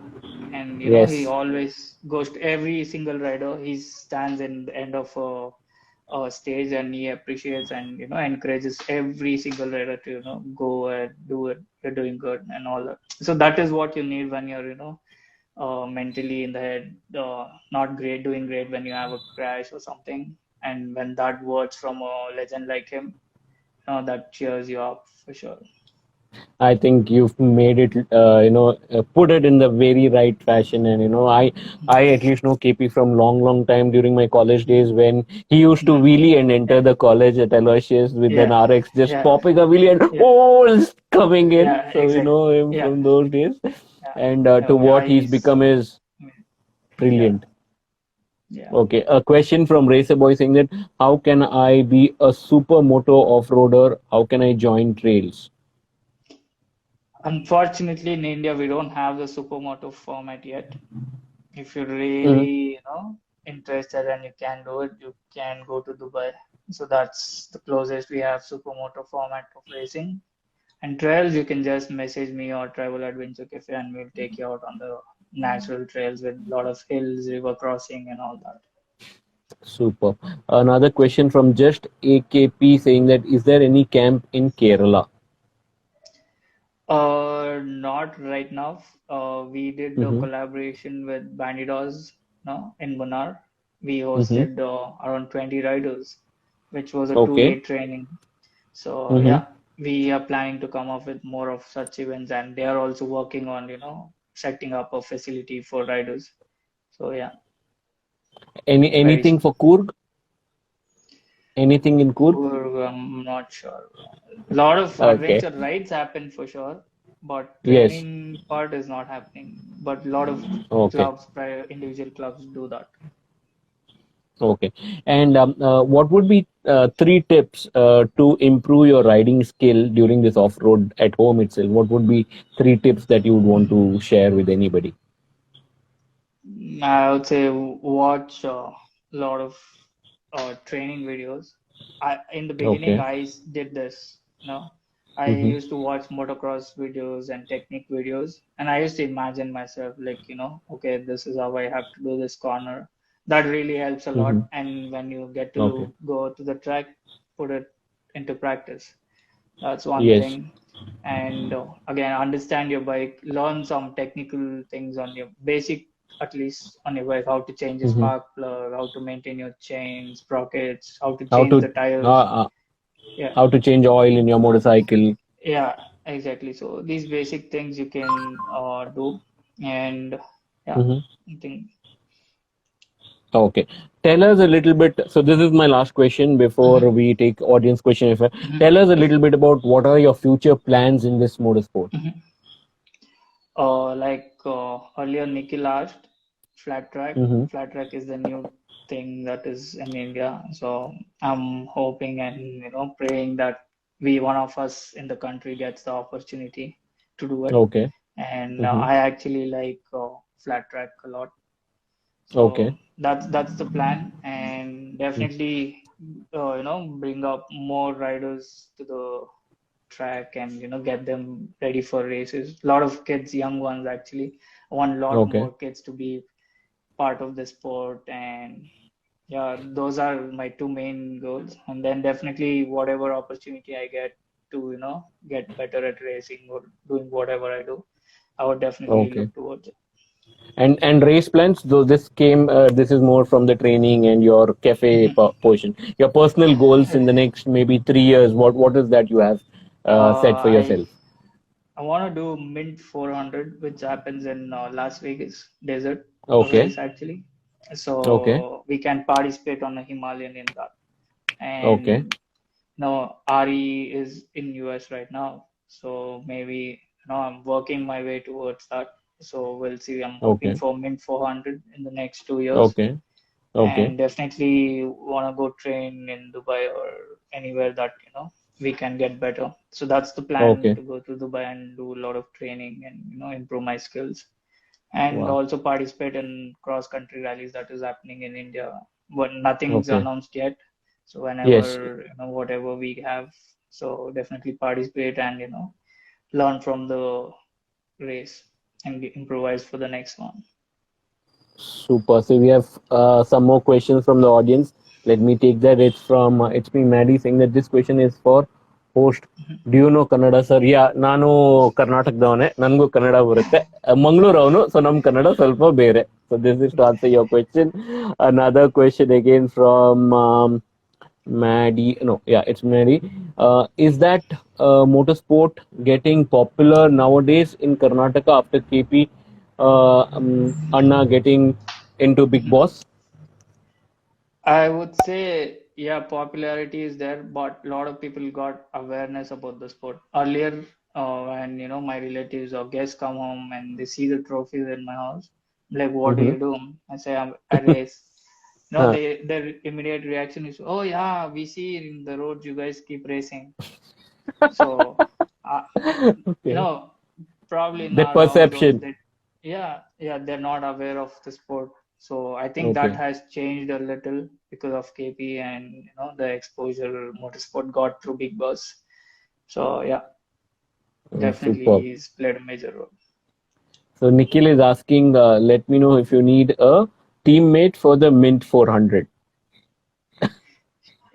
And he Yes. always goes to every single rider. He stands in the end of a stage, and he appreciates and encourages every single rider to go and do it. You're doing good and all that. So that is what you need when you're mentally in the head, not great, doing great, when you have a crash or something. And when that words from a legend like him, that cheers you up for sure. I think you've made it, put it in the very right fashion. And, I at least know KP from long, long time during my college days when he used to Mhm. wheelie and enter Yeah, the college at Aloysius with an yeah, RX, just yeah, popping a wheelie and yeah, oh, it's coming in. yeah, So, exactly. him Yeah, from those days. yeah. And to Oh, yeah, what he's become is yeah, brilliant. yeah. Okay, a question from Racer Boy saying that how can I be a supermoto off-roader? How can I join trails? Unfortunately, in India, we don't have the supermoto format yet. If you're Mhm. really, interested and you can do it, you can go to Dubai. So that's the closest we have supermoto format of racing. And trails, you can just message me or Travel Adventure Cafe, and we'll take you out on the natural trails with a lot of hills, river crossing, and all that. Super. Another question from just AKP saying that is there any camp in Kerala? Not right now. We did a Mm-hmm. collaboration with Bandidos, no, in Munnar. we Mm-hmm. hosted around 20 riders, which was a Okay. 2 day training. So Mm-hmm. yeah, we are planning to come up with more of such events, and they are also working on, setting up a facility for riders. So yeah, very Anything soon. for Coorg? Anything in Coorg? I'm not sure. A lot of Okay. adventure rides happen for sure, but Yes. training part is not happening. But a lot of Okay. clubs, individual clubs do that. Okay. And what would be three tips to improve your riding skill during this off-road at home itself? What would be three tips that you would want to share with anybody? I would say watch a lot of training videos. In the beginning, Okay. did this. I Mm-hmm. used to watch motocross videos and technique videos, and I used to imagine myself like, okay, this is how I have to do this corner. That really helps a Mm-hmm. lot. And when you get Okay. to go to the track, put it into practice. That's one Yes. thing. And again, understand your bike, learn some technical things on your basic, at least on your bike, how to change a Mm-hmm. spark plug, how to maintain your chains, sprockets, how to How change to the uh, tires. uh, Yeah, how to change oil in your motorcycle? yeah, exactly. So these basic things you can do. And yeah, Mm-hmm. I think. Okay. Tell us a little bit. So this is my last question before Mhm, we take audience question. If mhm, tell us a little bit about what are your future plans in this motorsport? mhm. Like earlier, Nikhil asked, flat track. Mm-hmm. Flat track is the new thing that is in India. So I'm hoping and praying that one of us in the country gets the opportunity to do it. Okay. And Mm-hmm. I actually like flat track a lot. Okay. So that's the plan, and definitely bring up more riders to the track and get them ready for races. A lot of kids, young ones actually. I want a lot Okay. more kids to be part of the sport, and yeah, those are my two main goals. And then definitely whatever opportunity I get to get better at racing or doing whatever I do, I would definitely Okay. look towards it. And race plans, though this came, this is more from the training and your cafe portion. Your personal goals in the next maybe 3 years. What is that you have set for I yourself? I want to do Mint 400, which happens in Las Vegas desert Okay. race actually. Okay. So we can participate on a Himalayan in that. Okay. And no, Ari is in US right now, so maybe I'm working my way towards that. So we'll see. I'm hoping Okay. for Mint 400 in the next 2 years, Okay. Okay. and definitely want to go train in Dubai or anywhere that we can get better. So that's the plan, Okay. to go to Dubai and do a lot of training and improve my skills, and Wow. also participate in cross country rallies that is happening in India, but nothing's Okay. announced yet. So Yes. whenever whatever we have, so definitely participate and learn from the race and improvise for the next one. Super. So we have some more questions from the audience. Let me take that. It's from it's me Maddie saying that this question is for host. Do you know Kannada, sir? Yeah, ನಾನು ಕರ್ನಾಟಕದವನೇ. ನನಗೂ ಕನ್ನಡ ಬರುತ್ತೆ. ಮಂಗಳೂರು ಅವನು, so ನಮ್ಮ ಕನ್ನಡ ಸ್ವಲ್ಪ ಬೇರೆ. So this is to answer your question. Another question again from Maddie. No, yeah, it's Maddie. Is that motorsport getting popular nowadays in Karnataka after KP Anna getting into Big Boss? I would say, yeah, popularity is there, but a lot of people got awareness about the sport. Earlier, when my relatives or guests come home and they see the trophies in my house, like, what do Mm-hmm. you do? I say, I race. Huh. Their immediate reaction is, oh yeah, we see in the roads you guys keep racing. So, uh, you Okay. know, probably That not households perception. that, yeah, they're not aware of the sport. So I think that Okay. has changed a little because of KP and the exposure motorsport got through Big Boss. So yeah, definitely Superb. he's played a major role. So Nikhil is asking, let me know if you need a teammate for the Mint 400.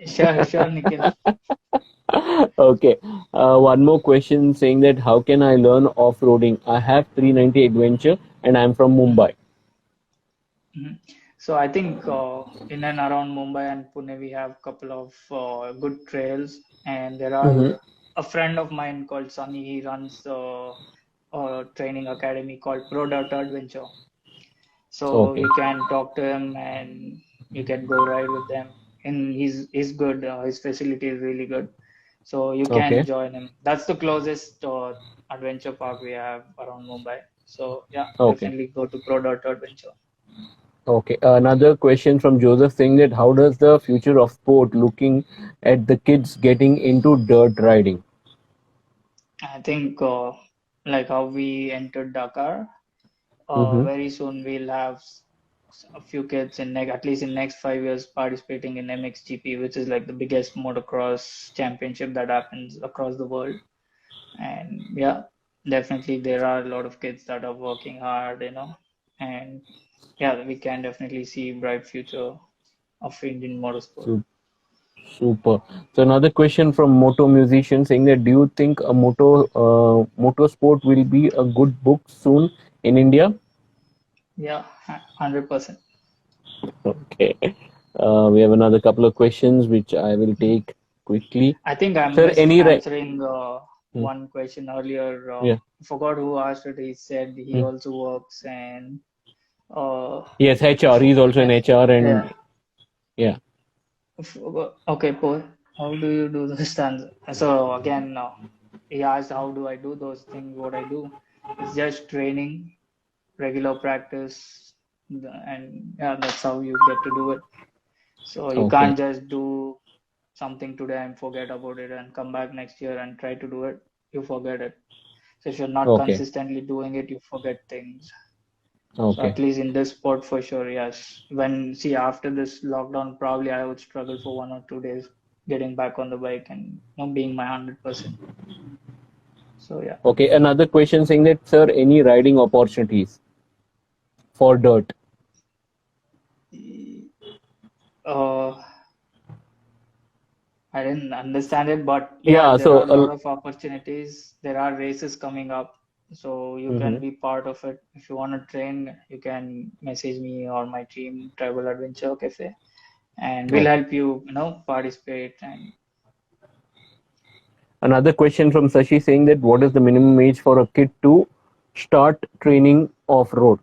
Sure, sure, Nikhil. Okay. One more question saying that how can I learn off-roading? I have 390 Adventure and I'm from Mhm, Mumbai. mhm. So I think in and around Mumbai and Pune we have a couple of good trails, and there Mm-hmm. are a friend of mine called Sunny. He runs a training academy called Pro Data Adventure. So Okay. you can talk to him and you can go ride with them. And he's good. His facility is really good. So you can Okay. join him. That's the closest adventure park we have around Mumbai. So yeah, Okay. definitely go to Pro Data Adventure. Okay. Another question from Joseph saying that how does the future of sport looking at the kids getting into dirt riding? I think like how we entered Dakar, Mm-hmm. very soon we'll have a few kids in at least in next 5 years participating in MXGP, which is like the biggest motocross championship that happens across the world. And yeah, definitely there are a lot of kids that are working hard, and yeah, we can definitely see bright future of Indian motorsport. Su- Super. So another question from Moto Musician saying that do you think a motorsport will be a good book soon in India? Yeah, 100%. Okay. We have another couple of questions which I will take quickly. I think I Sir, missed any answering Hmm. one question earlier. Yeah. I forgot who asked it. He said he Hmm. also works and uh, Yes, I HR. He's also in forget. HR Yeah. and yeah. Okay, Paul. How do you do those stands? So again, he asked, how do I do those things? What I do? It's just training, regular practice, and yeah, that's how you get to do it. So you Okay. can't just do something today and forget about it and come back next year and try to do it. You forget it. So if you're not Okay. consistently doing it, you forget things. So Okay. at least in this sport for sure, yes. See, after this lockdown, probably I would struggle for 1 or 2 days getting back on the bike and being my 100%. So yeah. Okay. Another question saying that, sir, any riding opportunities for dirt? Uh, I didn't understand it, but yeah, Yeah. there So. are a lot of opportunities. There are races coming up, so you can Mhm. be part of it. If you want to train, you can message me or my team, Tribal Adventure Cafe, and we'll Okay. help you, participate. And Another question from Sashi saying that what is the minimum age for a kid to start training off road?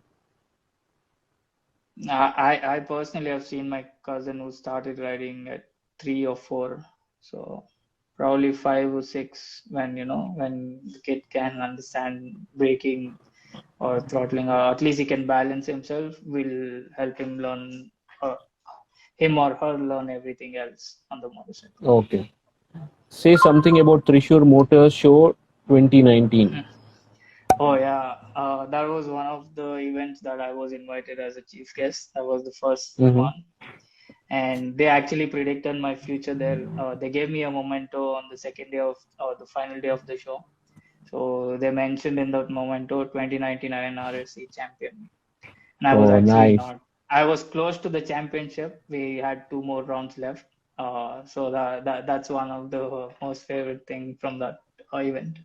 I personally have seen my cousin who started riding at 3 or 4, so probably 5 or 6 when the kid can understand braking or throttling, or at least he can balance himself. We'll help him learn, uh, him or her learn everything else on the motorcycle. Okay. Say something about Trishur Motor Show 2019. Mhm. Oh yeah, that was one of the events that I was invited as a chief guest. That was the first Mm-hmm. one, and they actually predicted my future there. They gave me a memento on the second day of the final day of the show. So they mentioned in that memento 2019 RSC champion, and I was Oh, actually nice. not. I was close to the championship. We had 2 more rounds left. So that's one of the most favorite thing from that event.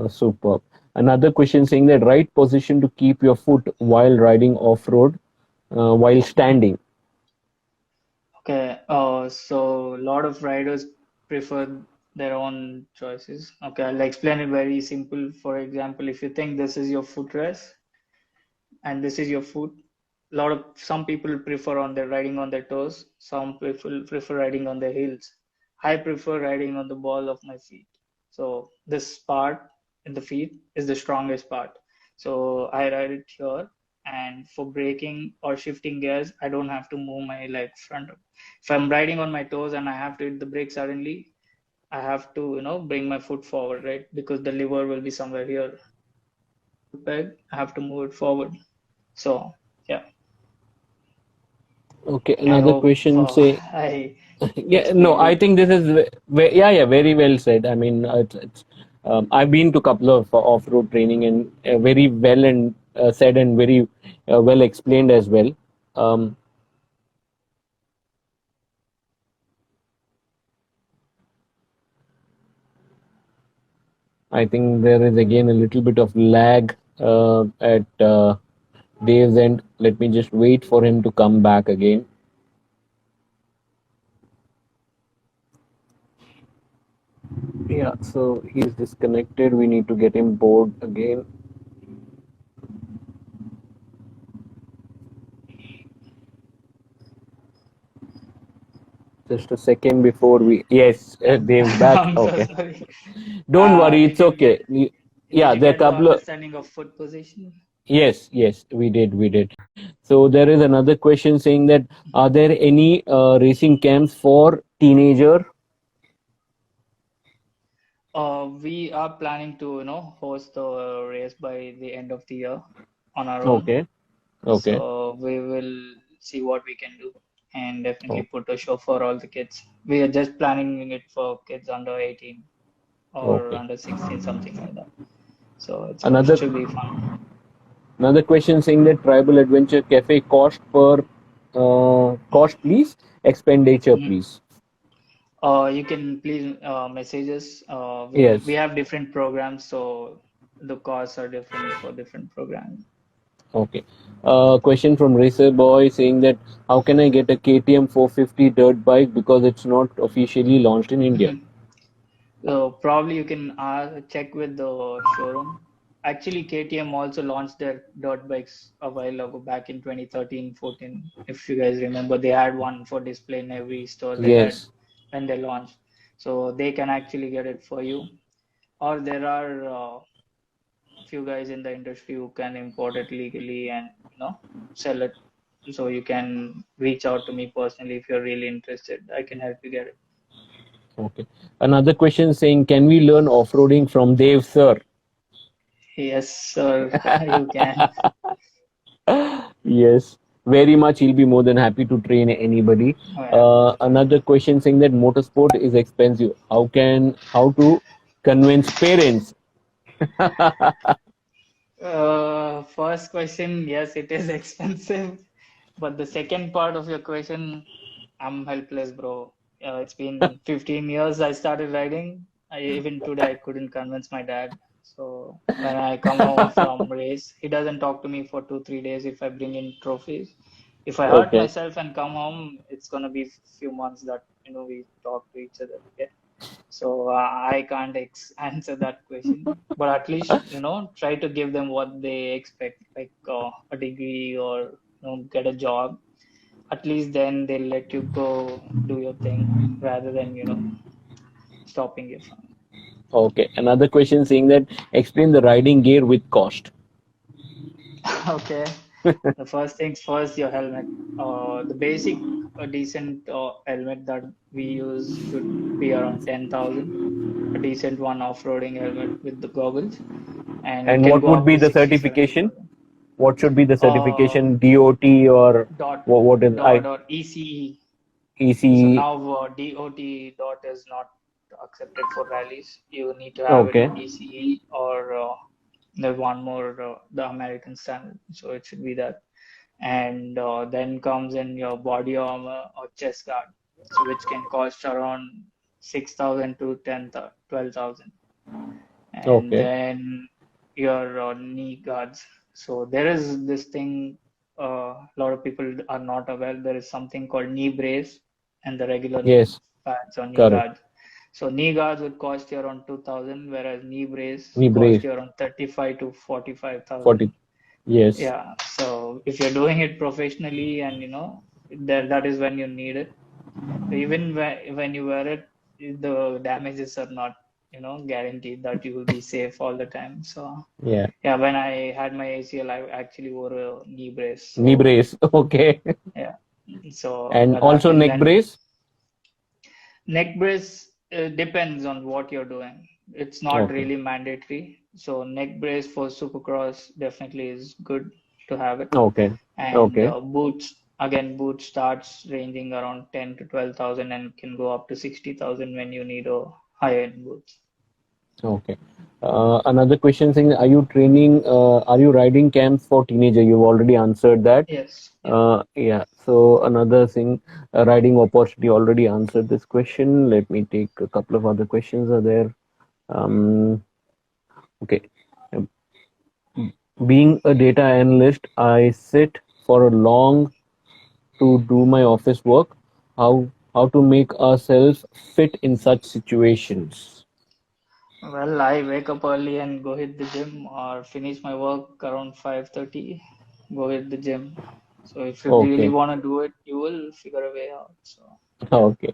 Superb. Another question saying that right position to keep your foot while riding off road, while standing. Okay, so a lot of riders prefer their own choices. Okay, I'll explain it very simple. For example, if you think this is your footrest and this is your foot, some people prefer on their riding on their toes. Some people prefer riding on their heels. I prefer riding on the ball of my feet. So this part in the feet is the strongest part. So I ride it here, and for braking or shifting gears, I don't have to move my leg front. If I'm riding on my toes and I have to hit the brake suddenly, I have to, bring my foot forward, right? Because the lever will be somewhere here. Peg, I have to move it forward. So yeah, Okay, I another hope question say I yeah, no, explained I it. think this is yeah, yeah, very well said. I mean, I've been to a couple of off-road training and very well and said and very well explained as well. Um, I think there is again a little bit of lag at Dave's end. Let me just wait for him to come back again. Yeah, so he's disconnected. We need to get him board again. Just a second before we. Yes, Dave's back. I'm so Okay. sorry. Don't worry, Did it's you okay. get Yeah, there are a the couple of. understanding of foot position? Yes, yes, we did. So there is another question saying that are there any racing camps for teenager? We are planning to, host the race by the end of the year on our own. Okay, okay, So we will see what we can do and definitely oh, put a show for all the kids. We are just planning it for kids under 18 or okay. under 16, something like that. So it Another should be fun. another question saying that tribal adventure cafe cost please expenditure Mhm. please. You can please message us. We Yes. have different programs, so the costs are different for different programs. Okay. Question from Racer Boy saying that how can I get a KTM 450 dirt bike because it's not officially launched in India? So probably you can check with the showroom. Actually, KTM also launched their dirt bikes a while ago, back in 2013, 14. If you guys remember, they had one for display in every store they had Yes. when they launched. So they can actually get it for you. Or there are few guys in the industry who can import it legally and sell it. So you can reach out to me personally if you're really interested. I can help you get it. Okay. Another question saying, can we learn off-roading from Dave, sir? Yes, sir, you can. Yes, very much. He'll be more than happy to train anybody. Oh, yeah. Another question saying that motorsport is expensive. How to convince parents? First question, yes, it is expensive. But the second part of your question, I'm helpless, bro. It's been 15 years I started riding. Even today, I couldn't convince my dad. So when I come home from race, he doesn't talk to me for 2, 3 days if I bring in trophies. If I hurt Okay, myself and come home, it's gonna be few months that we talk to each other again. So I can't answer that question, but at least try to give them what they expect, like a degree or get a job. At least then they'll let you go do your thing rather than stopping you from. okay. Another question saying that explain the riding gear with cost. Okay, the first things first, your helmet. The basic a decent helmet that we use should be around 10,000. A decent one off-roading helmet with the goggles, and it And can what go would up be to the 60, certification? 70,000. What should be the Uh, certification? DOT or dot what is I dot ECE. So EC? now DOT dot is not accepted for rallies. You need to have it Okay. ECE or there's one more, the American standard. So it should be that. And then comes in your body armor or chest guard, so which can cost around 6,000 to 12,000. And Okay. then your knee guards. So there is this thing, a lot of people are not aware. There is something called knee brace and the regular knee Yes. pads or knee Correct. guards. So knee guards would cost you around 2,000, whereas knee brace Knee cost brace. you around 35 to 45,000. 40. Yes. Yeah. So if you're doing it professionally and that is when you need it. Even when you wear it, the damages are not, guaranteed that you will be safe all the time. So Yeah. yeah, when I had my ACL, I actually wore a knee brace. Knee So brace. Okay. yeah, so And that also happens. neck And brace. neck brace depends on what you're doing. It's not Okay. really mandatory. So neck brace for Supercross definitely is good to have it. Okay. And Okay. boots, again, boots starts ranging around 10 to 12,000 and can go up to 60,000 when you need a high-end boots. Okay. Another question saying, are you training? Are you riding camps for teenager? You've already answered that. Yes. Yeah. Yeah. So another thing, riding opportunity already answered this question. Let me take a couple of other questions. Are there? Um, okay. Being a data analyst, I sit for a long to do my office work. How to make ourselves fit in such situations? Well, I wake up early and go hit the gym or finish my work around 5:30, go hit the gym. So if you really Okay, want to do it, you will figure a way out. So okay.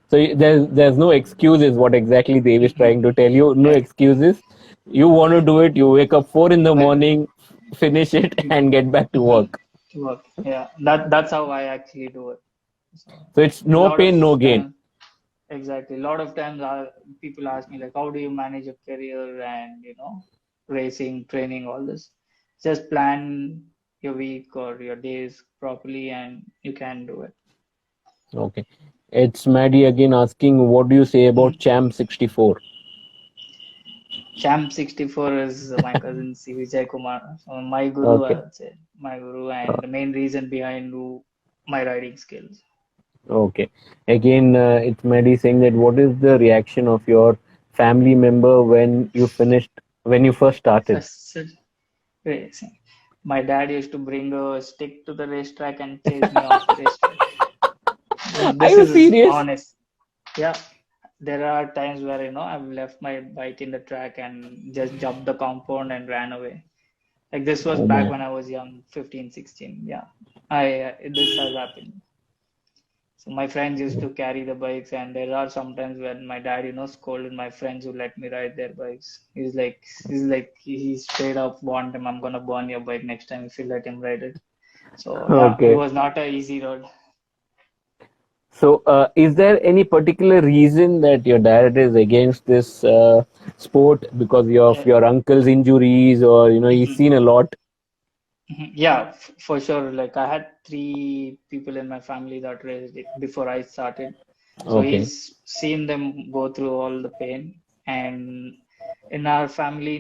So there's no excuses. What exactly Dave is trying to tell you? No yeah, excuses. You want to do it. You wake up 4 in the well, morning, finish it, and get back to work. to work. Yeah, that's how I actually do it. So So it's a no lot of pain, no gain. time, exactly. A lot of times, people ask me like, how do you manage a career and racing, training, all this? Just plan your week or your days properly, and you can do it. Okay. It's Maddie again asking, what do you say about Champ 64? Champ 64 is my cousin C. Vijay Kumar, so my guru, I Okay. would say, my guru, Uh, and the main reason behind my riding skills. okay. Again, it's Maddie saying that what is the reaction of your family member when you first started? First, racing. My dad used to bring a stick to the racetrack and chase me off the racetrack. Are This you is serious? honest. Yeah, there are times where I've left my bike in the track and just jumped the compound and ran away. Like this was Oh back my. when I was young, 15, 16. Yeah, I this has happened. So my friends used to carry the bikes, and there are sometimes when my dad, scolded my friends who let me ride their bikes. He straight up warned them, "I'm gonna burn your bike next time if you let him ride it." So yeah, it Okay. was not a easy road. So, is there any particular reason that your dad is against this sport because of Uh, your uncle's injuries, or he's seen a lot? Yeah, for sure. Like I had three people in my family that raised it before I started. So Okay. he's seen them go through all the pain. And in our family,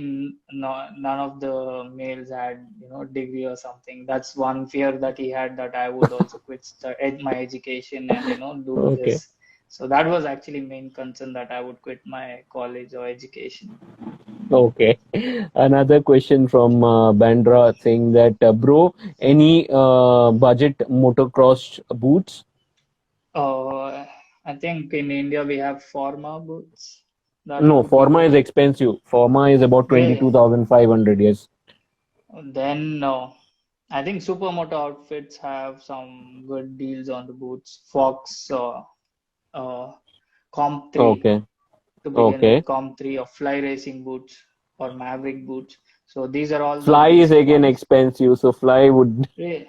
no, none of the males had, degree or something. That's one fear that he had, that I would also quit my education and, do Okay. this. So that was actually main concern, that I would quit my college or education. Okay. Another question from Bandra saying that, bro, any budget motocross boots? Uh, I think in India we have Forma boots. That No, would be Forma good. is expensive. Forma is about Really? 22,500. Yes. Then no. I think Supermoto outfits have some good deals on the boots. Fox, uh, Comp 3 Okay. to begin with, Okay. Comp 3 or Fly Racing boots or Maverick boots. So these are all the Fly is basic again ones. expensive. So Fly would. Really?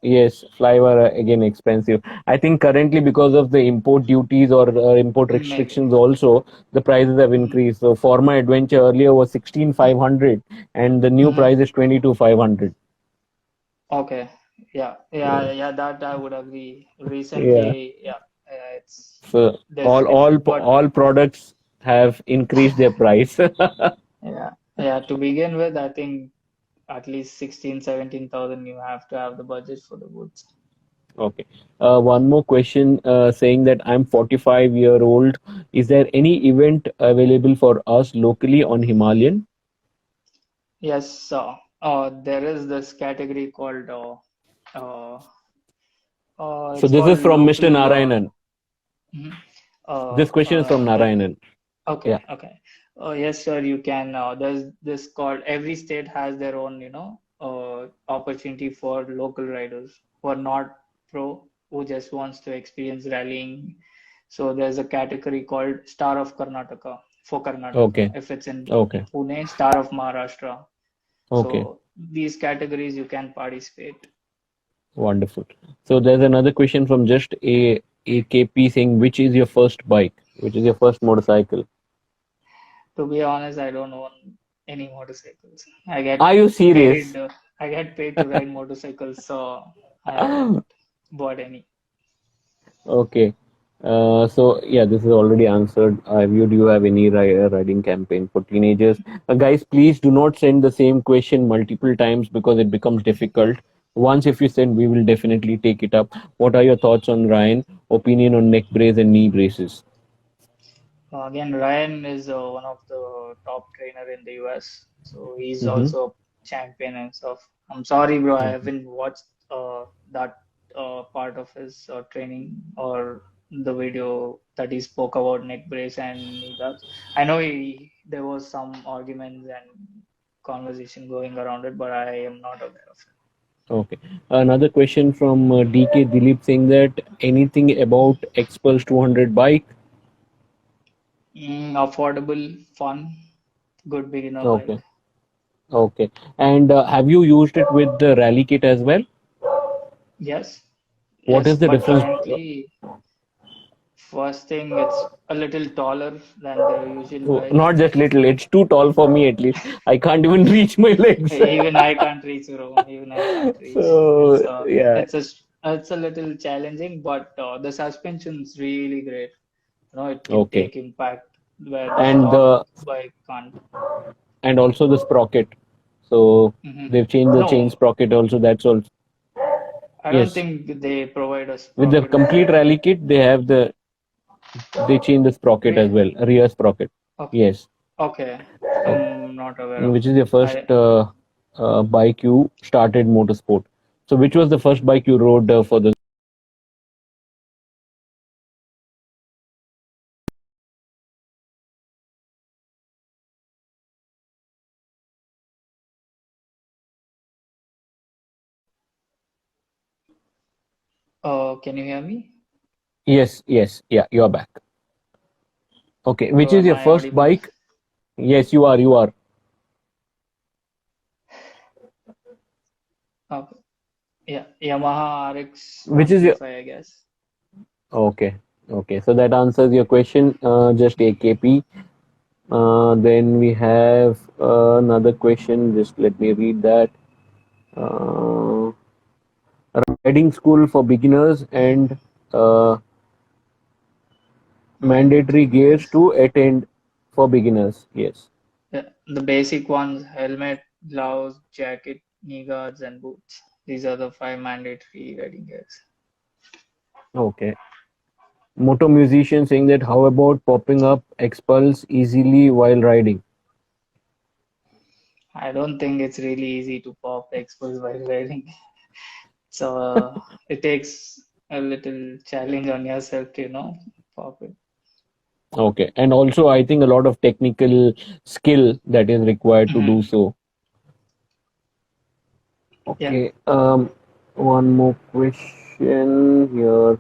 Yes, fly were again expensive. I think currently because of the import duties or import Maybe. restrictions also, the prices have Mhm. increased. So Forma Adventure earlier was 16,500 and the new Mhm. price is 22,500. Okay. Yeah. Yeah. Yeah. Yeah. That I would agree. Yeah. Recently, yeah, it's So this. But all products have increased their price. yeah, yeah. To begin with, I think at least 16, 17,000 you have to have the budget for the boots. Okay. One more question saying that I'm 45-year-old. Is there any event available for us locally on Himalayan? Yes, there is this category called uh, So it's this called is from Mr. local. Narayanan. Mhm. This question is from Let Narayanan. Okay, Yeah. okay. Yes, sir, you can. There's this called, every state has their own, opportunity for local riders who are not pro, who just wants to experience rallying. So there's a category called Star of Karnataka for Karnataka. Okay. If it's in Okay. Pune, Star of Maharashtra. Okay. So these categories you can participate. Wonderful. So there's another question from just a KP saying, which is your first bike? Which is your first motorcycle? To be honest, I don't own any motorcycles. Are you serious? Paid, uh, I get paid to ride motorcycles, so I haven't bought any. Okay. So yeah, this is already answered. Do you have any riding campaign for teenagers? Guys, please do not send the same question multiple times because it becomes difficult. Once if you send, we will definitely take it up. What are your thoughts on Ryan? Opinion on neck brace and knee braces? Again, Ryan is one of the top trainer in the US. So he's Mm-hmm. also champion and stuff. I'm sorry, bro. I Okay. haven't watched that part of his training or the video that he spoke about neck brace and knee guards. I know there was some arguments and conversation going around it, but I am not aware of Okay. Another question from DK Dilip saying that anything about Xpulse 200 bike? it. Affordable, fun, good beginner bike. Okay. Okay. And have you used it with the rally kit as well? Yes, What yes, is the but difference? currently, first thing, it's a little taller than the usual bike. Not just little, it's too tall for me at least. I can't even reach my legs. Even I can't reach, bro. Even I can't reach. So, yeah. It's a little challenging, but the suspension's really great. It can Okay. take impact where the And stock the bike can't. also the sprocket. So Hmm. they've changed the chain No, sprocket also. That's also I don't yes. think they provide a With the sprocket with complete the. rally kit, they change the sprocket as Re- well, rear sprocket. Okay, Yes. okay. I'm not aware of. Which is your first I bike you started motorsport? So which was the first bike you rode for the? Can you hear me? Yes, yes, yeah, you are back. Okay, which Bro, is am your I first audible? bike? Yes, you are. You are. Okay. Yeah, Yamaha RX Which is your 135, I guess. okay? Okay, so that answers your question. Just AKP. Then we have another question. Just let me read that. Uh, Riding school for beginners and uh, mandatory Mandatory gears gears. to attend for beginners. Yes. Yeah, the basic ones: helmet, gloves, jacket, knee guards, and boots. These are the five mandatory riding gears. Okay. Moto musician saying that how about popping up expulse easily while riding? I don't think it's really easy to pop expos while riding. So it takes a little challenge on yourself to, pop it. Okay. And also I think a lot of technical skill that is required to do Hmm. so. Yeah, Okay. One more question here.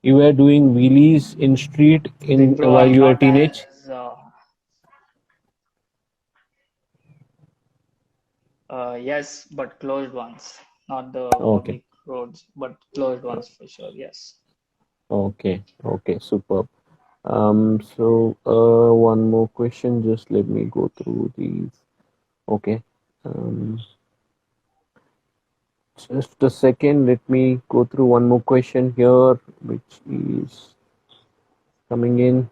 You were doing wheelies in street in big bro, while I'm you were not teenage? as yes, but closed ones, not the Okay. public roads, but closed ones for sure. Yes. Okay. Okay. Superb. So one more question. Just let me go through these. Okay. Um, just a second. Let me go through one more question here, which is coming in.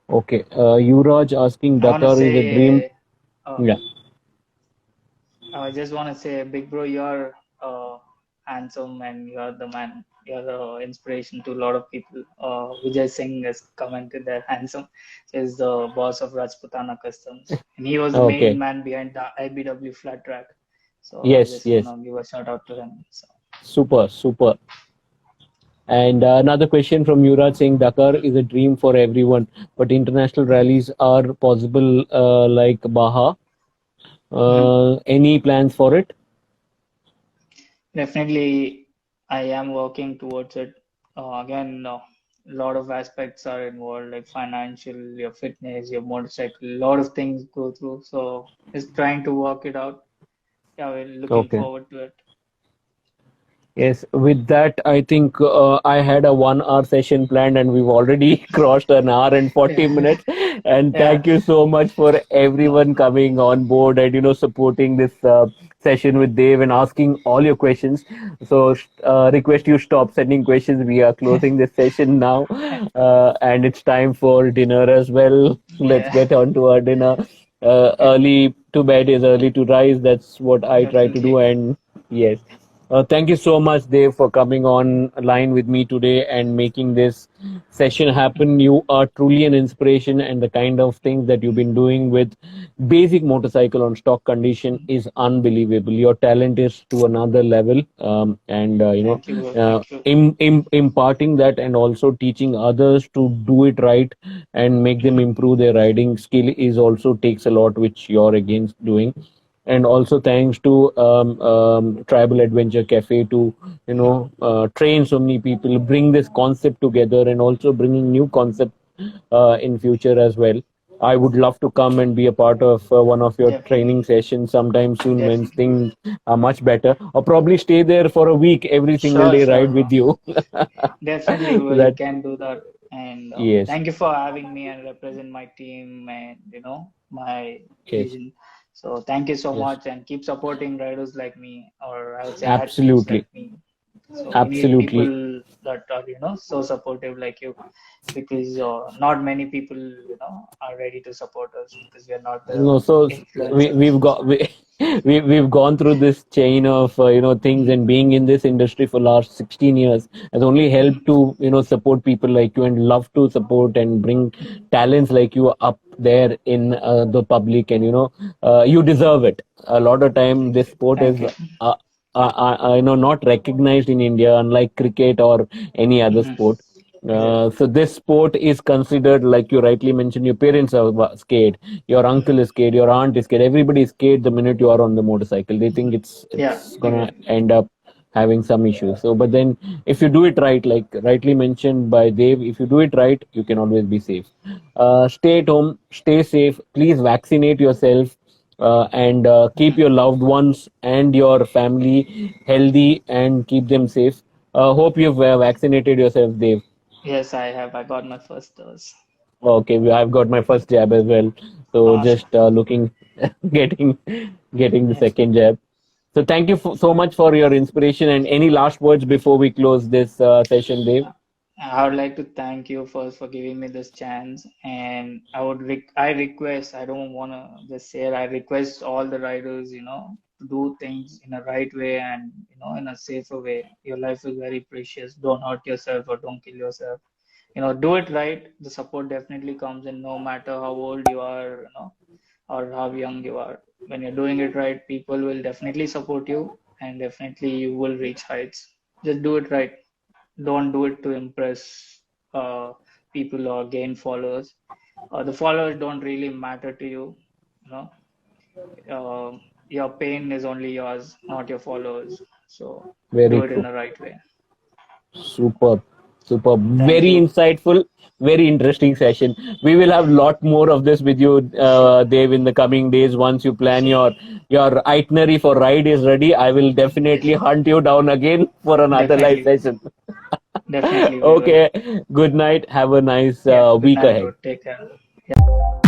Okay. Yuraj asking I want to Dakar is a dream. say, uh, Yeah. I just want to say, big bro, you're handsome and you're the man. You're the inspiration to a lot of people. Vijay Singh has commented that handsome is the boss of Rajputana Customs, and he was the main Okay. man behind the IBW flat track. So I Yes. just want Yes. to give a shout out to him. So Super. Super. And another question from Yuraj saying Dakar is a dream for everyone, but international mhm. rallies are possible like Baja. Mhm. Any plans for it? Definitely, I am working towards it. Again, a lot of aspects are involved, like financial, your fitness, your motorcycle, a lot of things go through. So, just trying to work it out. Yeah, we're looking Okay. forward to it. Yes, with that, I think I had a 1 hour session planned and we've already crossed an hour and 40 Yeah, minutes. And yeah, thank you so much for no, everyone coming on board and, supporting this session with Dave and asking all your questions. So, request you stop sending questions. We are closing this session now. And it's time for dinner as well. Let's yeah, get on to our dinner. yeah, Early to bed is early to rise. That's what I try to do. definitely. And yes. Thank you so much, Dave, for coming on line with me today and making this session happen. You are truly an inspiration, and the kind of things that you've been doing with basic motorcycle on stock condition is unbelievable. Your talent is to another level, and Thank you, bro. Thank you. imparting that and also teaching others to do it right and make them improve their riding skill is also takes a lot, which you're against doing. And also thanks to Tribal Adventure Cafe to train so many people, bring this concept together, and also bringing new concept in future as well. I would love to come and be a part of one of your Definitely. training sessions sometime soon when Definitely. things are much better, or probably stay there for a week every single Sure, day sure, ride bro. with you. Definitely, bro. You That can do that. And yes, thank you for having me and represent my team and my yes, vision. So thank you so yes, much and keep supporting riders like me, or I would say athletes absolutely, like me. So we need absolutely. people that are so supportive like you, because not many people are ready to support us because we are not the No, so influencers. we've got we've gone through this chain of things, Mhm. and being in this industry for last 16 years has only Mhm. helped to support people like you and love to support and bring talents like you up there in the public, and you deserve it. A lot of time Thank this you. sport Thank is you. not recognized in India, unlike cricket or any other Mhm. sport. Yeah. So this sport is considered, like you rightly mentioned, your parents are scared, your uncle Mhm. is scared, your aunt is scared. Everybody is scared the minute you are on the motorcycle. They think Mhm. it's Yeah, it's gonna exactly. end up having some issues. So, but then if you do it right, like rightly mentioned by Dave, if you do it right, you can always be safe. Stay at home, stay safe. Please vaccinate yourself. And keep Mhm. your loved ones and your family healthy and keep them safe. Hope you've vaccinated yourself, Dave. Yes, I have. I got my first dose. Okay, I've got my first jab as well. So Awesome. just looking, getting, getting the Yes. second jab. So thank you so much for your inspiration. And any last words before we close this session, Dave? I would like to thank you first for giving me this chance, and I request, I don't want to just say it, I request all the riders, to do things in a right way and in a safer way. Your life is very precious. Don't hurt yourself or don't kill yourself. Do it right. The support definitely comes in, no matter how old you are, or how young you are. When you're doing it right, people will definitely support you, and definitely you will reach heights. Just do it right. Don't do it to impress uh, people or gain followers. The followers don't really matter to you. You know, your pain is only yours, not your followers. So do Very it in true. the right way. Superb, superb. Thank Very you. insightful, very interesting session. We will have lot more of this with you, Sure, Dave, in the coming days. Once you plan sure. your itinerary for ride is ready, I will Yes, definitely hunt you down again for another live definitely, session. definitely we will. Okay. Good night. Have a nice Yeah. Good week night, bro. ahead. Take care. Yeah.